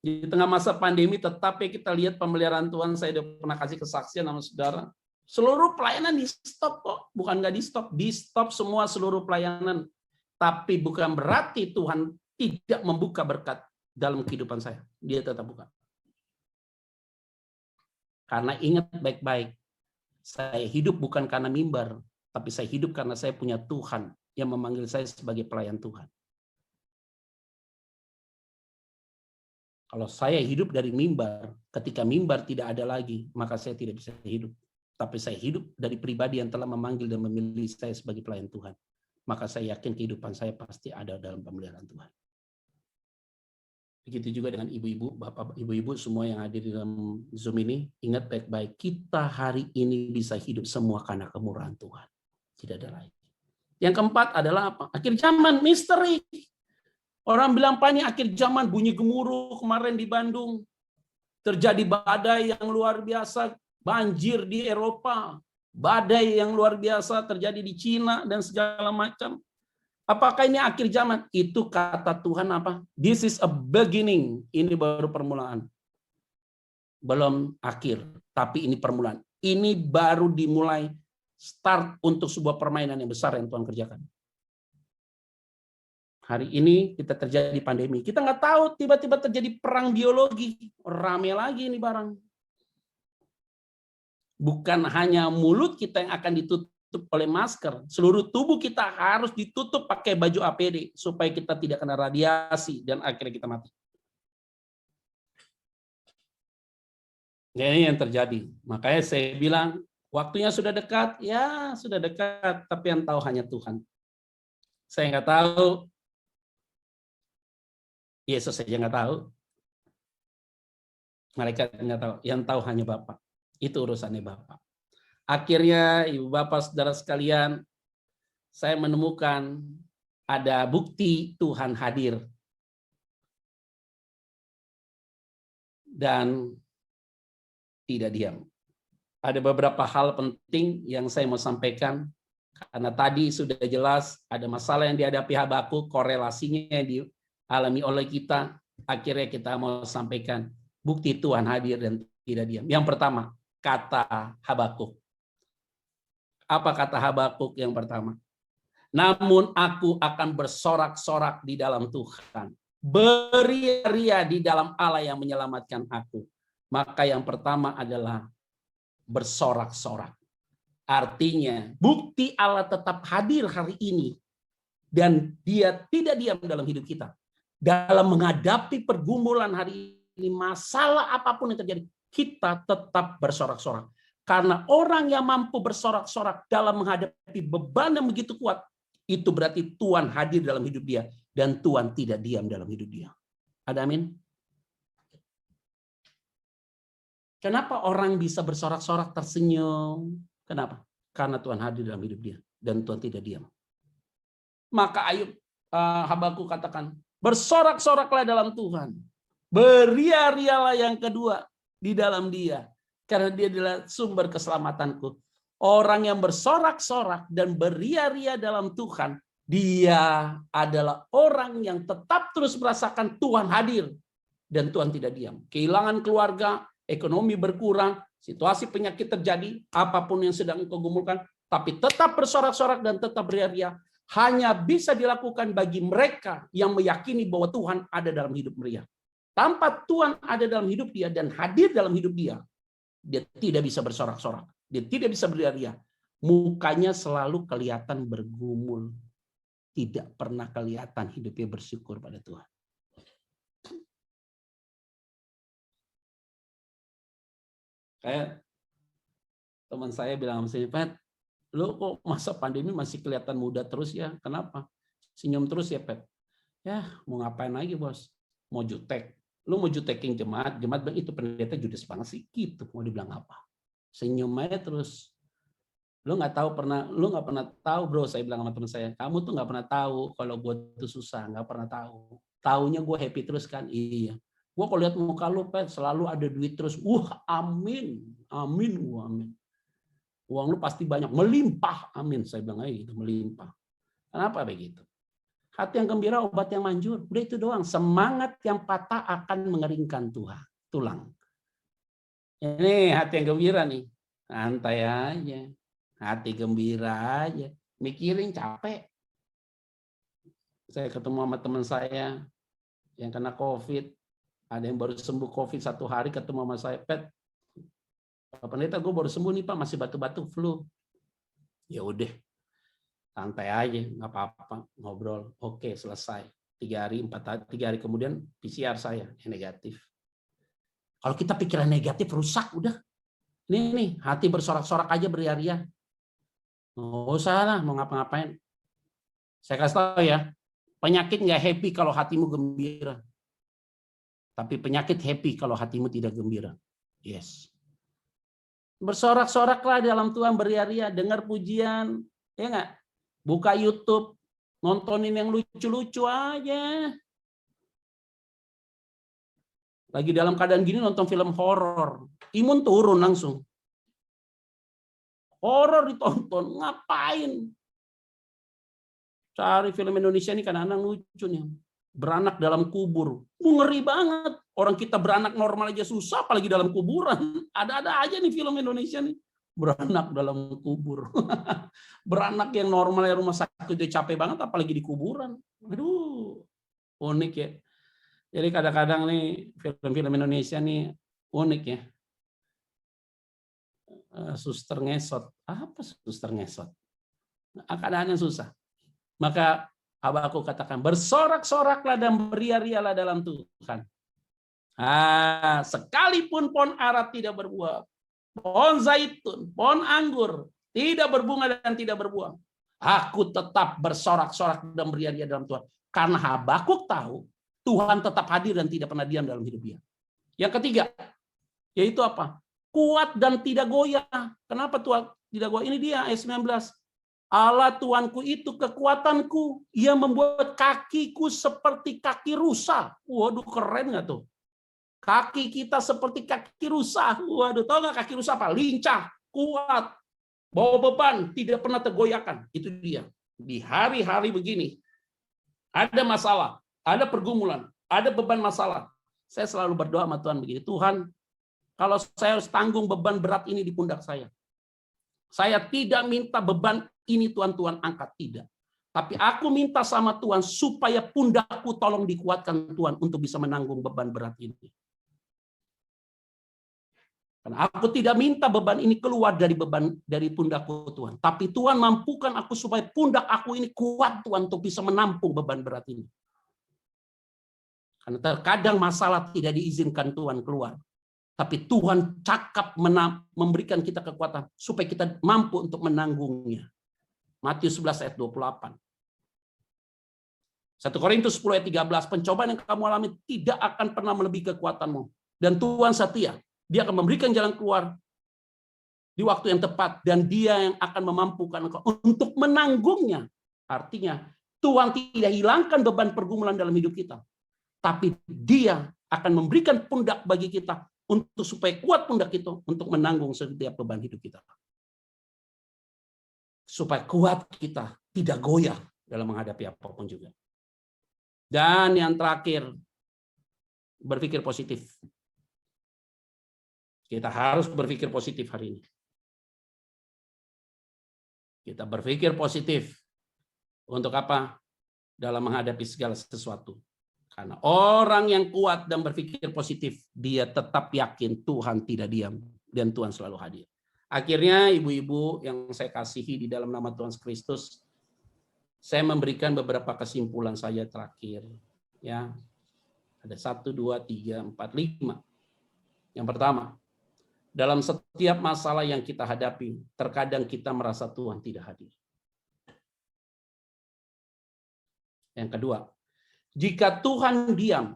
Di tengah masa pandemi tetap ya kita lihat pemeliharaan Tuhan. Saya udah pernah kasih kesaksian sama saudara. Seluruh pelayanan di stop kok. Bukan nggak di stop. Di stop semua seluruh pelayanan. Tapi bukan berarti Tuhan tidak membuka berkat dalam kehidupan saya. Dia tetap buka. Karena ingat baik-baik. Saya hidup bukan karena mimbar. Tapi saya hidup karena saya punya Tuhan yang memanggil saya sebagai pelayan Tuhan. Kalau saya hidup dari mimbar, ketika mimbar tidak ada lagi, maka saya tidak bisa hidup. Tapi saya hidup dari pribadi yang telah memanggil dan memilih saya sebagai pelayan Tuhan. Maka saya yakin kehidupan saya pasti ada dalam pemeliharaan Tuhan. Begitu juga dengan ibu-ibu, bapak, ibu-ibu semua yang hadir di dalam Zoom ini, ingat baik-baik, kita hari ini bisa hidup semua karena kemurahan Tuhan. Tidak ada lagi. Yang keempat adalah apa? Akhir zaman, misteri. Orang bilang, Pak, ini akhir zaman, bunyi gemuruh kemarin di Bandung. Terjadi badai yang luar biasa, banjir di Eropa. Badai yang luar biasa terjadi di Cina dan segala macam. Apakah ini akhir zaman? Itu kata Tuhan apa? This is a beginning. Ini baru permulaan. Belum akhir, tapi ini permulaan. Ini baru dimulai start untuk sebuah permainan yang besar yang Tuhan kerjakan. Hari ini kita terjadi pandemi. Kita nggak tahu tiba-tiba terjadi perang biologi. Rame lagi ini barang. Bukan hanya mulut kita yang akan ditutup oleh masker. Seluruh tubuh kita harus ditutup pakai baju APD. Supaya kita tidak kena radiasi dan akhirnya kita mati. Ini yang terjadi. Makanya saya bilang, waktunya sudah dekat. Ya, sudah dekat. Tapi yang tahu hanya Tuhan. Saya nggak tahu. Yesus saja nggak tahu. Malaikat nggak tahu. Yang tahu hanya Bapa. Itu urusannya Bapak. Akhirnya, Ibu Bapak, Saudara sekalian, saya menemukan ada bukti Tuhan hadir. Dan tidak diam. Ada beberapa hal penting yang saya mau sampaikan. Karena tadi sudah jelas ada masalah yang dihadapi Habakuk, korelasinya yang dialami oleh kita. Akhirnya kita mau sampaikan bukti Tuhan hadir dan tidak diam. Yang pertama, kata Habakuk. Apa kata Habakuk yang pertama? Namun aku akan bersorak-sorak di dalam Tuhan. Beria-ria di dalam Allah yang menyelamatkan aku. Maka yang pertama adalah bersorak-sorak. Artinya bukti Allah tetap hadir hari ini. Dan dia tidak diam dalam hidup kita. Dalam menghadapi pergumulan hari ini, masalah apapun yang terjadi, kita tetap bersorak-sorak. Karena orang yang mampu bersorak-sorak dalam menghadapi beban yang begitu kuat, itu berarti Tuhan hadir dalam hidup dia. Dan Tuhan tidak diam dalam hidup dia. Ada amin? Kenapa orang bisa bersorak-sorak tersenyum? Kenapa? Karena Tuhan hadir dalam hidup dia. Dan Tuhan tidak diam. Maka Ayub, Habakuk katakan, bersorak-soraklah dalam Tuhan. Beria-rialah yang kedua di dalam dia. Karena dia adalah sumber keselamatanku. Orang yang bersorak-sorak dan beria-ria dalam Tuhan, dia adalah orang yang tetap terus merasakan Tuhan hadir. Dan Tuhan tidak diam. Kehilangan keluarga, ekonomi berkurang, Situasi penyakit terjadi, apapun yang sedang engkau gumulkan, tapi tetap bersorak-sorak dan tetap beria-ria, hanya bisa dilakukan bagi mereka yang meyakini bahwa Tuhan ada dalam hidup mereka. Tanpa Tuhan ada dalam hidup dia dan hadir dalam hidup dia tidak bisa bersorak-sorak, dia tidak bisa beria-ria. Mukanya selalu kelihatan bergumul, tidak pernah kelihatan hidupnya bersyukur pada Tuhan. Kayak teman saya bilang sama saya, Pet, lu kok masa pandemi masih kelihatan muda terus ya? Kenapa? Senyum terus ya, Pet? Ya, mau ngapain lagi, Bos? Mau jutek. Lu mau jutekin jemaat bilang itu pendeta judes banget sih. Gitu, mau dibilang apa? Senyum aja terus. Lu nggak pernah tahu, bro. Saya bilang sama teman saya, kamu tuh nggak pernah tahu kalau gue tuh susah, nggak pernah tahu. Taunya gue happy terus kan? Iya. Gue kalau lihat muka lu, Pet, selalu ada duit terus. Amin. Amin. Amin. Uang lu pasti banyak. Melimpah. Amin. Saya bilang aja gitu. Melimpah. Kenapa begitu? Hati yang gembira, obat yang manjur. Udah itu doang. Semangat yang patah akan mengeringkan tulang. Ini hati yang gembira nih. Santai aja. Hati gembira aja. Mikirin capek. Saya ketemu sama teman saya yang kena COVID. Ada yang baru sembuh COVID 1 hari ketemu sama saya, Pet, Pak Pendeta, gue baru sembuh nih Pak, masih batuk-batuk flu. Ya udah, santai aja, nggak apa-apa, ngobrol. Oke, selesai. 3 hari kemudian PCR saya yang negatif. Kalau kita pikiran negatif rusak, udah. Nih, hati bersorak-sorak aja beria-ria. Nggak usah lah, mau ngapa-ngapain. Saya kasih tahu ya, penyakit nggak happy kalau hatimu gembira. Tapi penyakit happy kalau hatimu tidak gembira. Yes. Bersorak-soraklah dalam Tuhan, beria-ria, dengar pujian, ya nggak? Buka YouTube, nontonin yang lucu-lucu aja. Lagi dalam keadaan gini nonton film horor, imun turun langsung. Horor ditonton, ngapain? Cari film Indonesia ini kadang-kadang lucu nih. Beranak dalam kubur. Ngeri banget. Orang kita beranak normal aja susah, apalagi dalam kuburan. Ada-ada aja nih film Indonesia nih. Beranak dalam kubur. Beranak yang normal, rumah sakit udah capek banget, apalagi di kuburan. Aduh, unik ya. Jadi kadang-kadang nih film-film Indonesia nih unik ya. Suster ngesot. Apa suster ngesot? Keadaannya susah. Maka Habakuk katakan, bersorak-soraklah dan beria-rialah dalam Tuhan. Sekalipun pohon ara tidak berbuah, pohon zaitun, pohon anggur tidak berbunga dan tidak berbuah, aku tetap bersorak-sorak dan beria-ria dalam Tuhan. Karena Habakuk tahu Tuhan tetap hadir dan tidak pernah diam dalam hidup dia. Yang ketiga, yaitu apa? Kuat dan tidak goyah. Kenapa Tuhan tidak goyah? Ini dia ayat 19. Allah Tuanku itu kekuatanku, ia membuat kakiku seperti kaki rusa. Waduh, keren nggak tuh? Kaki kita seperti kaki rusa. Waduh, tahu nggak kaki rusa apa? Lincah, kuat, bawa beban, tidak pernah tergoyahkan. Itu dia. Di hari-hari begini, ada masalah, ada pergumulan, ada beban masalah. Saya selalu berdoa sama Tuhan begini, Tuhan, kalau saya harus tanggung beban berat ini di pundak saya tidak minta beban ini Tuhan angkat, tidak. Tapi aku minta sama Tuhan supaya pundakku tolong dikuatkan Tuhan untuk bisa menanggung beban berat ini. Karena aku tidak minta beban ini keluar dari pundakku Tuhan. Tapi Tuhan mampukan aku supaya pundak aku ini kuat Tuhan untuk bisa menampung beban berat ini. Karena terkadang masalah tidak diizinkan Tuhan keluar. Tapi Tuhan cakap memberikan kita kekuatan supaya kita mampu untuk menanggungnya. Matius 11 ayat 28. 1 Korintus 10 ayat 13. Pencobaan yang kamu alami tidak akan pernah melebihi kekuatanmu. Dan Tuhan setia. Dia akan memberikan jalan keluar di waktu yang tepat. Dan dia yang akan memampukan engkau untuk menanggungnya. Artinya Tuhan tidak hilangkan beban pergumulan dalam hidup kita. Tapi dia akan memberikan pundak bagi kita untuk supaya kuat pundak itu untuk menanggung setiap beban hidup kita. Supaya kuat kita tidak goyah dalam menghadapi apapun juga. Dan yang terakhir, berpikir positif. Kita harus berpikir positif hari ini. Kita berpikir positif. Untuk apa? Dalam menghadapi segala sesuatu. Karena orang yang kuat dan berpikir positif, dia tetap yakin Tuhan tidak diam dan Tuhan selalu hadir. Akhirnya ibu-ibu yang saya kasihi di dalam nama Tuhan Kristus, saya memberikan beberapa kesimpulan saya terakhir. Ya, ada 1, 2, 3, 4, 5. Yang pertama, dalam setiap masalah yang kita hadapi, terkadang kita merasa Tuhan tidak hadir. Yang kedua, jika Tuhan diam,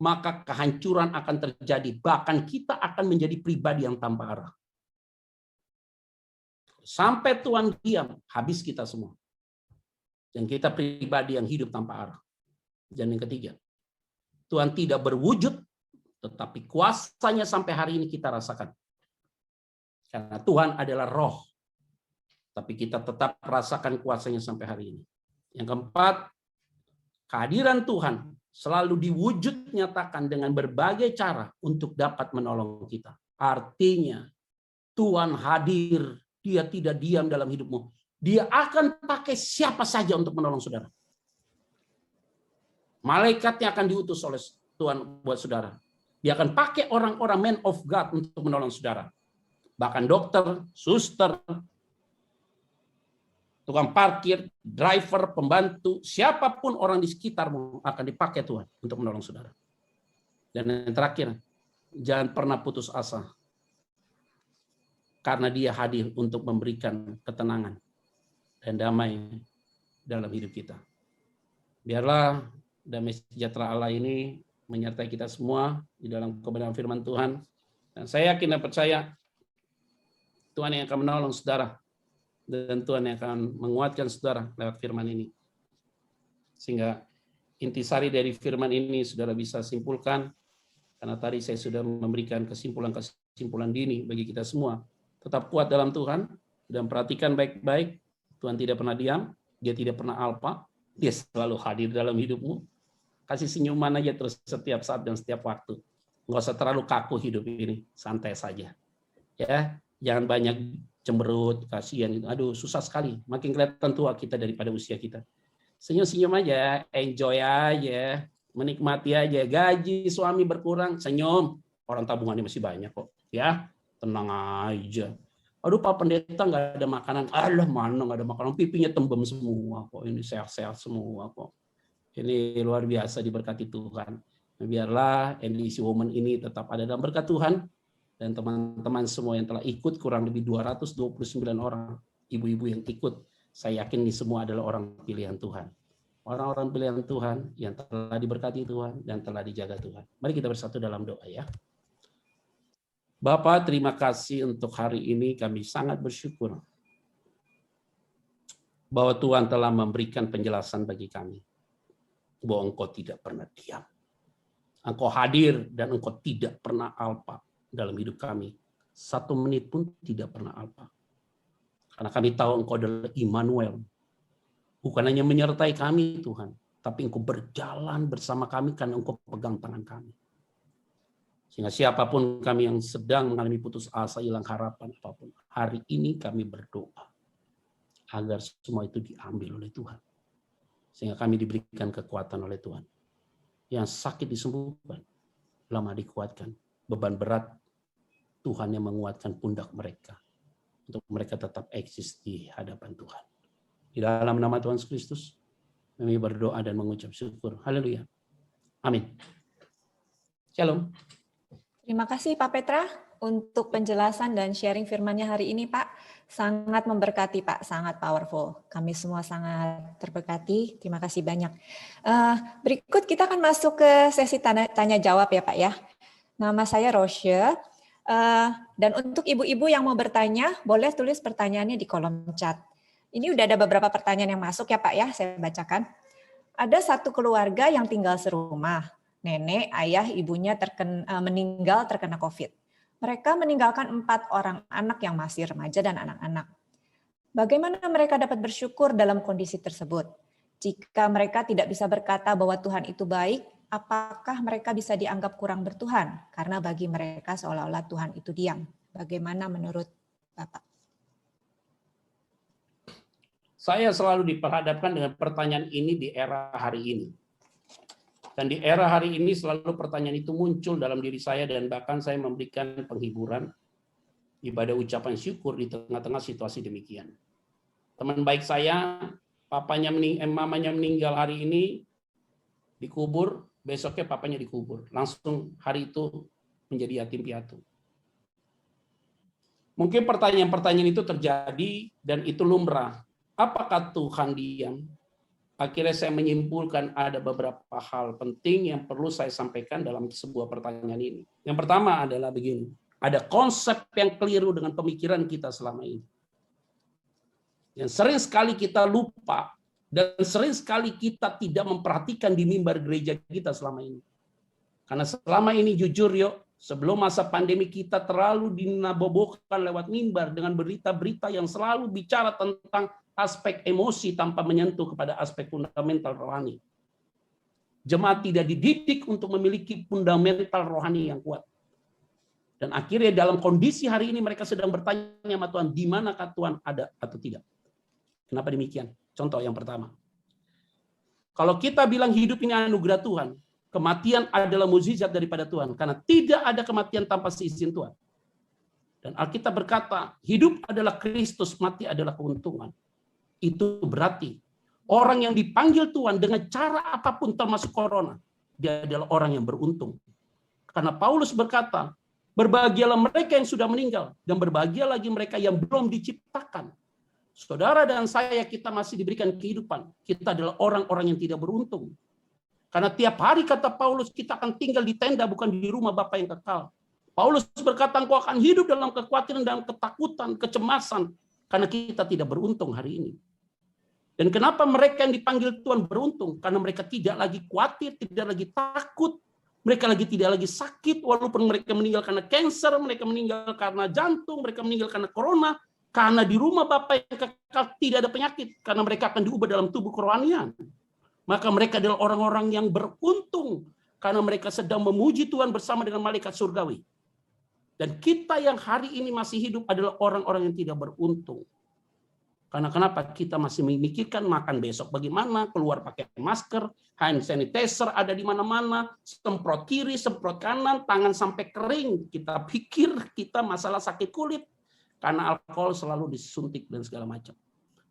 maka kehancuran akan terjadi. Bahkan kita akan menjadi pribadi yang tanpa arah. Sampai Tuhan diam, habis kita semua. Dan kita pribadi yang hidup tanpa arah. Dan yang ketiga, Tuhan tidak berwujud, tetapi kuasanya sampai hari ini kita rasakan. Karena Tuhan adalah roh. Tapi kita tetap rasakan kuasanya sampai hari ini. Yang keempat, kehadiran Tuhan selalu diwujud nyatakan dengan berbagai cara untuk dapat menolong kita. Artinya, Tuhan hadir, dia tidak diam dalam hidupmu. Dia akan pakai siapa saja untuk menolong saudara. Malaikatnya akan diutus oleh Tuhan buat saudara. Dia akan pakai orang-orang man of God untuk menolong saudara. Bahkan dokter, suster, tukang parkir, driver, pembantu, siapapun orang di sekitarmu akan dipakai Tuhan untuk menolong saudara. Dan yang terakhir, jangan pernah putus asa. Karena dia hadir untuk memberikan ketenangan dan damai dalam hidup kita. Biarlah damai sejahtera Allah ini menyertai kita semua di dalam kebenaran firman Tuhan. Dan saya yakin dan percaya Tuhan yang akan menolong saudara. Dan Tuhan yang akan menguatkan saudara lewat firman ini. Sehingga intisari dari firman ini saudara bisa simpulkan. Karena tadi saya sudah memberikan kesimpulan dini bagi kita semua. Tetap kuat dalam Tuhan. Dan perhatikan baik-baik. Tuhan tidak pernah diam. Dia tidak pernah alpa. Dia selalu hadir dalam hidupmu. Kasih senyuman aja terus setiap saat dan setiap waktu. Nggak usah terlalu kaku hidup ini. Santai saja. Ya, jangan banyak cemberut, kasihan gitu. Aduh, susah sekali. Makin kelihatan tua kita daripada usia kita. Senyum-senyum aja, enjoy aja, menikmati aja. Gaji suami berkurang, senyum. Orang tabungannya masih banyak kok. Ya, tenang aja. Aduh, Pak Pendeta nggak ada makanan. Alah, mana nggak ada makanan. Pipinya tembem semua kok. Ini sehat-sehat semua kok. Ini luar biasa diberkati Tuhan. Biarlah NDC Women ini tetap ada dalam berkat Tuhan. Dan teman-teman semua yang telah ikut, kurang lebih 229 orang ibu-ibu yang ikut, saya yakin ini semua adalah orang pilihan Tuhan. Orang-orang pilihan Tuhan yang telah diberkati Tuhan dan telah dijaga Tuhan. Mari kita bersatu dalam doa ya. Bapak, terima kasih untuk hari ini, kami sangat bersyukur bahwa Tuhan telah memberikan penjelasan bagi kami bahwa Engkau tidak pernah diam. Engkau hadir dan Engkau tidak pernah alpa dalam hidup kami. 1 menit pun tidak pernah alpa. Karena kami tahu Engkau adalah Immanuel. Bukan hanya menyertai kami Tuhan, tapi Engkau berjalan bersama kami karena Engkau pegang tangan kami. Sehingga siapapun kami yang sedang mengalami putus asa, hilang harapan apapun, hari ini kami berdoa agar semua itu diambil oleh Tuhan. Sehingga kami diberikan kekuatan oleh Tuhan. Yang sakit disembuhkan, lemah dikuatkan, beban berat Tuhan yang menguatkan pundak mereka untuk mereka tetap eksis di hadapan Tuhan. Di dalam nama Tuhan Yesus Kristus, kami berdoa dan mengucap syukur. Haleluya. Amin. Shalom. Terima kasih Pak Petra untuk penjelasan dan sharing firman-Nya hari ini, Pak. Sangat memberkati, Pak. Sangat powerful. Kami semua sangat terberkati. Terima kasih banyak. Berikut kita akan masuk ke sesi tanya jawab ya, Pak ya. Nama saya Rosya. Dan untuk ibu-ibu yang mau bertanya, boleh tulis pertanyaannya di kolom chat. Ini udah ada beberapa pertanyaan yang masuk ya Pak ya, saya bacakan. Ada satu keluarga yang tinggal serumah. Nenek, ayah, ibunya meninggal terkena COVID. Mereka meninggalkan 4 orang anak yang masih remaja dan anak-anak. Bagaimana mereka dapat bersyukur dalam kondisi tersebut? Jika mereka tidak bisa berkata bahwa Tuhan itu baik, apakah mereka bisa dianggap kurang bertuhan? Karena bagi mereka seolah-olah Tuhan itu diam. Bagaimana menurut Bapak? Saya selalu diperhadapkan dengan pertanyaan ini di era hari ini. Dan di era hari ini selalu pertanyaan itu muncul dalam diri saya dan bahkan saya memberikan penghiburan, ibadah ucapan syukur di tengah-tengah situasi demikian. Teman baik saya, mamanya meninggal hari ini, dikubur, besoknya papanya dikubur. Langsung hari itu menjadi yatim piatu. Mungkin pertanyaan-pertanyaan itu terjadi dan itu lumrah. Apakah Tuhan diam? Akhirnya saya menyimpulkan ada beberapa hal penting yang perlu saya sampaikan dalam sebuah pertanyaan ini. Yang pertama adalah begini. Ada konsep yang keliru dengan pemikiran kita selama ini. Yang sering sekali kita lupa dan sering sekali kita tidak memperhatikan di mimbar gereja kita selama ini. Karena selama ini jujur yuk, sebelum masa pandemi kita terlalu dinabobokan lewat mimbar dengan berita-berita yang selalu bicara tentang aspek emosi tanpa menyentuh kepada aspek fundamental rohani. Jemaat tidak dididik untuk memiliki fundamental rohani yang kuat. Dan akhirnya dalam kondisi hari ini mereka sedang bertanya sama Tuhan, di manakah Tuhan ada atau tidak? Kenapa demikian? Contoh yang pertama. Kalau kita bilang hidup ini anugerah Tuhan, kematian adalah mukjizat daripada Tuhan. Karena tidak ada kematian tanpa seizin Tuhan. Dan Alkitab berkata, hidup adalah Kristus, mati adalah keuntungan. Itu berarti orang yang dipanggil Tuhan dengan cara apapun termasuk corona, dia adalah orang yang beruntung. Karena Paulus berkata, berbahagialah mereka yang sudah meninggal dan berbahagia lagi mereka yang belum diciptakan. Saudara dan saya, kita masih diberikan kehidupan. Kita adalah orang-orang yang tidak beruntung. Karena tiap hari kata Paulus, kita akan tinggal di tenda bukan di rumah Bapa yang kekal. Paulus berkata, engkau akan hidup dalam kekhawatiran dan ketakutan, kecemasan. Karena kita tidak beruntung hari ini. Dan kenapa mereka yang dipanggil Tuhan beruntung? Karena mereka tidak lagi khawatir, tidak lagi takut. Mereka lagi tidak lagi sakit, walaupun mereka meninggal karena kanker, mereka meninggal karena jantung, mereka meninggal karena corona. Karena di rumah Bapa yang kekal tidak ada penyakit. Karena mereka akan diubah dalam tubuh kerohanian. Maka mereka adalah orang-orang yang beruntung. Karena mereka sedang memuji Tuhan bersama dengan malaikat surgawi. Dan kita yang hari ini masih hidup adalah orang-orang yang tidak beruntung. Karena kenapa? Kita masih memikirkan makan besok bagaimana, keluar pakai masker, hand sanitizer ada di mana-mana, semprot kiri, semprot kanan, tangan sampai kering. Kita pikir kita masalah sakit kulit, karena alkohol selalu disuntik dan segala macam.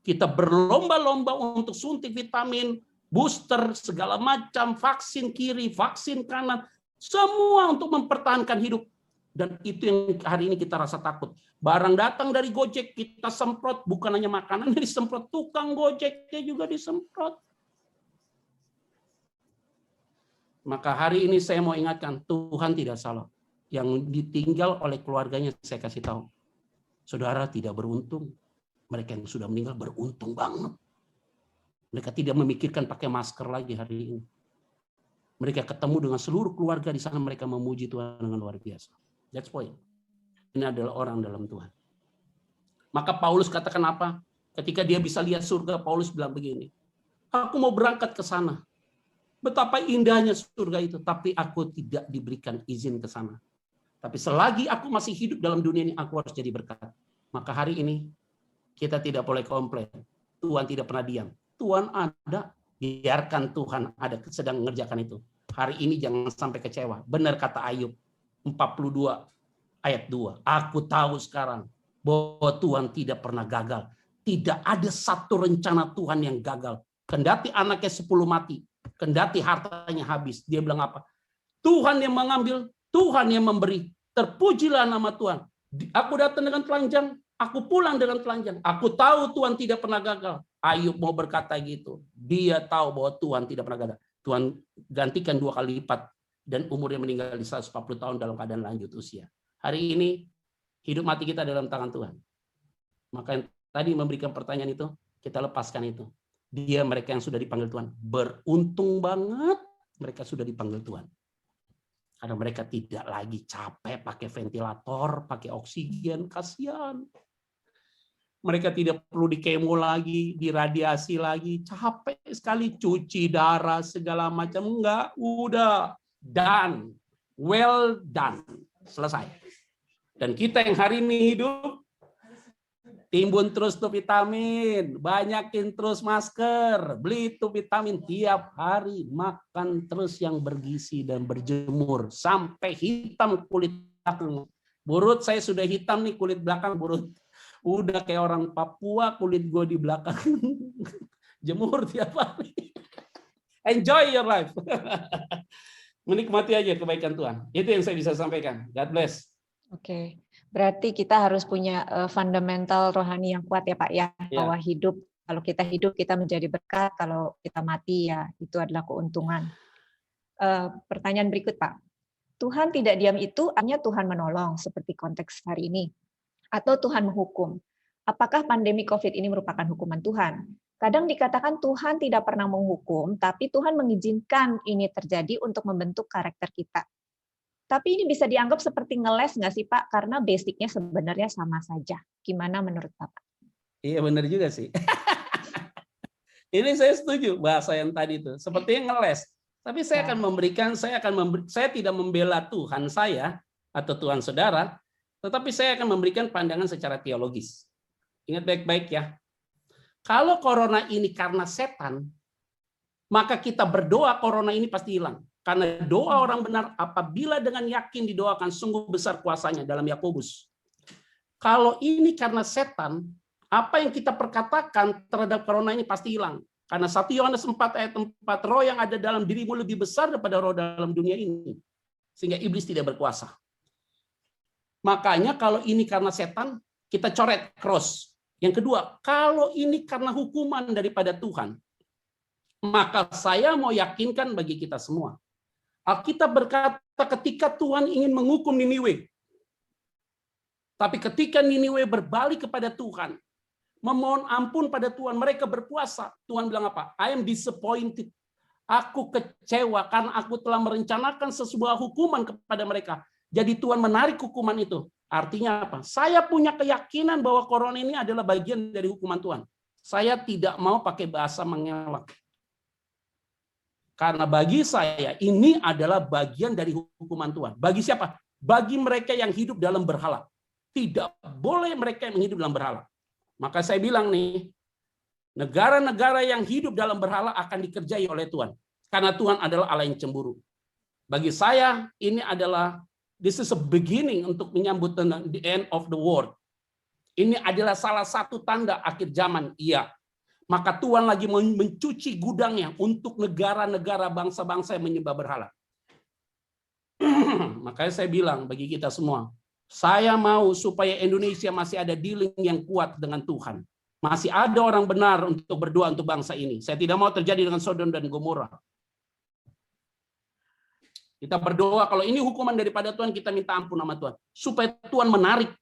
Kita berlomba-lomba untuk suntik vitamin, booster, segala macam, vaksin kiri, vaksin kanan, semua untuk mempertahankan hidup. Dan itu yang hari ini kita rasa takut. Barang datang dari Gojek, kita semprot, bukan hanya makanan disemprot, tukang Gojeknya juga disemprot. Maka hari ini saya mau ingatkan, Tuhan tidak salah. Yang ditinggal oleh keluarganya, saya kasih tahu. Saudara tidak beruntung. Mereka yang sudah meninggal beruntung banget. Mereka tidak memikirkan pakai masker lagi hari ini. Mereka ketemu dengan seluruh keluarga di sana, mereka memuji Tuhan dengan luar biasa. That's point. Ini adalah orang dalam Tuhan. Maka Paulus katakan apa? Ketika dia bisa lihat surga, Paulus bilang begini, aku mau berangkat ke sana. Betapa indahnya surga itu, tapi aku tidak diberikan izin ke sana. Tapi selagi aku masih hidup dalam dunia ini, aku harus jadi berkat. Maka hari ini, kita tidak boleh komplain. Tuhan tidak pernah diam. Tuhan ada, biarkan Tuhan ada sedang mengerjakan itu. Hari ini jangan sampai kecewa. Benar kata Ayub 42 ayat 2. Aku tahu sekarang bahwa Tuhan tidak pernah gagal. Tidak ada satu rencana Tuhan yang gagal. Kendati anaknya 10 mati, kendati hartanya habis. Dia bilang apa? Tuhan yang mengambil, Tuhan yang memberi. Terpujilah nama Tuhan. Aku datang dengan telanjang, aku pulang dengan telanjang. Aku tahu Tuhan tidak pernah gagal. Ayub mau berkata gitu. Dia tahu bahwa Tuhan tidak pernah gagal. Tuhan gantikan 2 kali lipat. Dan umurnya meninggal di 140 tahun dalam keadaan lanjut usia. Hari ini, hidup mati kita dalam tangan Tuhan. Maka yang tadi memberikan pertanyaan itu, kita lepaskan itu. Dia, mereka yang sudah dipanggil Tuhan, beruntung banget mereka sudah dipanggil Tuhan. Karena mereka tidak lagi capek pakai ventilator, pakai oksigen, kasihan. Mereka tidak perlu di kemo lagi, diradiasi lagi. Capek sekali cuci darah segala macam. Enggak, udah done. Well done. Selesai. Dan kita yang hari ini hidup, timbun terus tuh vitamin, banyakin terus masker, beli tuh vitamin tiap hari, makan terus yang bergizi dan berjemur sampai hitam kulit belakang. Burut saya sudah hitam nih kulit belakang, burut. Udah kayak orang Papua, kulit gue di belakang. Jemur tiap hari. Enjoy your life. Menikmati aja kebaikan Tuhan. Itu yang saya bisa sampaikan. God bless. Oke, berarti kita harus punya fundamental rohani yang kuat ya Pak ya, bahwa hidup, kalau kita hidup kita menjadi berkat, kalau kita mati ya itu adalah keuntungan. Pertanyaan berikut Pak, Tuhan tidak diam itu artinya Tuhan menolong seperti konteks hari ini, atau Tuhan menghukum? Apakah pandemi COVID ini merupakan hukuman Tuhan? Kadang dikatakan Tuhan tidak pernah menghukum, tapi Tuhan mengizinkan ini terjadi untuk membentuk karakter kita. Tapi ini bisa dianggap seperti ngeles nggak sih Pak? Karena basicnya sebenarnya sama saja. Gimana menurut Bapak? Iya benar juga sih. Ini saya setuju bahasa yang tadi itu. Sepertinya ngeles. Tapi saya akan memberikan, saya tidak membela Tuhan saya atau Tuhan saudara, tetapi saya akan memberikan pandangan secara teologis. Ingat baik-baik ya. Kalau corona ini karena setan, maka kita berdoa corona ini pasti hilang. Karena doa orang benar apabila dengan yakin didoakan sungguh besar kuasanya dalam Yakobus. Kalau ini karena setan, apa yang kita perkatakan terhadap corona ini pasti hilang. Karena 1 Yohanes 4 ayat 4, roh yang ada dalam dirimu lebih besar daripada roh dalam dunia ini. Sehingga iblis tidak berkuasa. Makanya kalau ini karena setan, kita coret cross. Yang kedua, kalau ini karena hukuman daripada Tuhan, maka saya mau yakinkan bagi kita semua. Alkitab berkata ketika Tuhan ingin menghukum Niniwe, tapi ketika Niniwe berbalik kepada Tuhan, memohon ampun pada Tuhan, mereka berpuasa. Tuhan bilang apa? I am disappointed. Aku kecewa karena aku telah merencanakan sebuah hukuman kepada mereka. Jadi Tuhan menarik hukuman itu. Artinya apa? Saya punya keyakinan bahwa corona ini adalah bagian dari hukuman Tuhan. Saya tidak mau pakai bahasa mengelak. Karena bagi saya ini adalah bagian dari hukuman Tuhan. Bagi siapa? Bagi mereka yang hidup dalam berhala. Tidak boleh mereka yang hidup dalam berhala. Maka saya bilang nih, negara-negara yang hidup dalam berhala akan dikerjai oleh Tuhan. Karena Tuhan adalah Allah yang cemburu. Bagi saya, ini adalah, this is a beginning untuk menyambut the end of the world. Ini adalah salah satu tanda akhir zaman, iya. Maka Tuhan lagi mencuci gudangnya untuk negara-negara bangsa-bangsa yang menyembah berhala. Makanya saya bilang bagi kita semua, saya mau supaya Indonesia masih ada dealing yang kuat dengan Tuhan. Masih ada orang benar untuk berdoa untuk bangsa ini. Saya tidak mau terjadi dengan Sodom dan Gomora. Kita berdoa kalau ini hukuman daripada Tuhan, kita minta ampun sama Tuhan. Supaya Tuhan menarik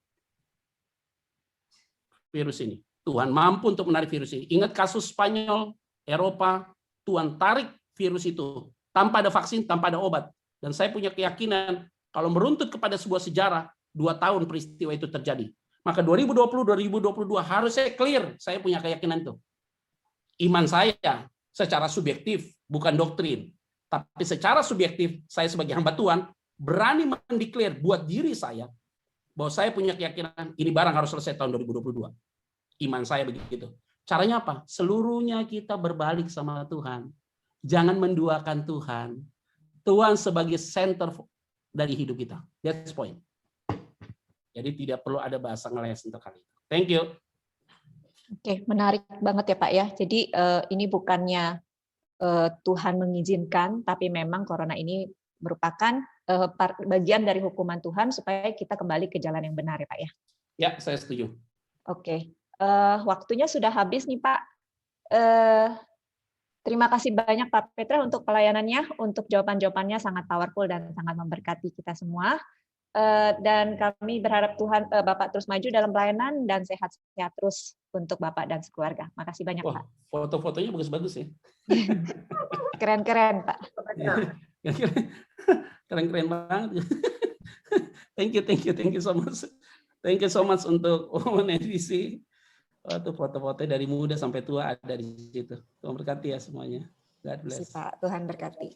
virus ini. Tuhan mampu untuk menarik virus ini. Ingat kasus Spanyol, Eropa, Tuhan tarik virus itu. Tanpa ada vaksin, tanpa ada obat. Dan saya punya keyakinan, kalau meruntut kepada sebuah sejarah, 2 tahun peristiwa itu terjadi. Maka 2020-2022 harus saya clear. Saya punya keyakinan itu. Iman saya secara subjektif, bukan doktrin. Tapi secara subjektif, saya sebagai hamba Tuhan, berani mendeklar buat diri saya, bahwa saya punya keyakinan, ini barang harus selesai tahun 2022. Iman saya begitu. Caranya apa? Seluruhnya kita berbalik sama Tuhan. Jangan menduakan Tuhan. Tuhan sebagai center dari hidup kita. That's the point. Jadi tidak perlu ada bahasa ngeles untuk kali itu. Thank you. Oke, menarik banget ya Pak ya. Jadi ini bukannya Tuhan mengizinkan, tapi memang corona ini merupakan bagian dari hukuman Tuhan supaya kita kembali ke jalan yang benar ya Pak ya. Ya, saya setuju. Oke, waktunya sudah habis nih Pak. Terima kasih banyak Pak Petra untuk pelayanannya, untuk jawaban-jawabannya sangat powerful dan sangat memberkati kita semua. Dan kami berharap Tuhan Bapak terus maju dalam pelayanan dan sehat-sehat terus untuk Bapak dan sekeluarga. Makasih banyak Pak. Foto-fotonya bagus-bagus ya. Keren-keren Pak. Keren-keren banget. Thank you so much. Thank you so much untuk Women NDC. Oh, tuh foto-foto dari muda sampai tua ada di situ. Tuhan berkati ya semuanya. God Terima kasih, bless. Pak. Tuhan berkati.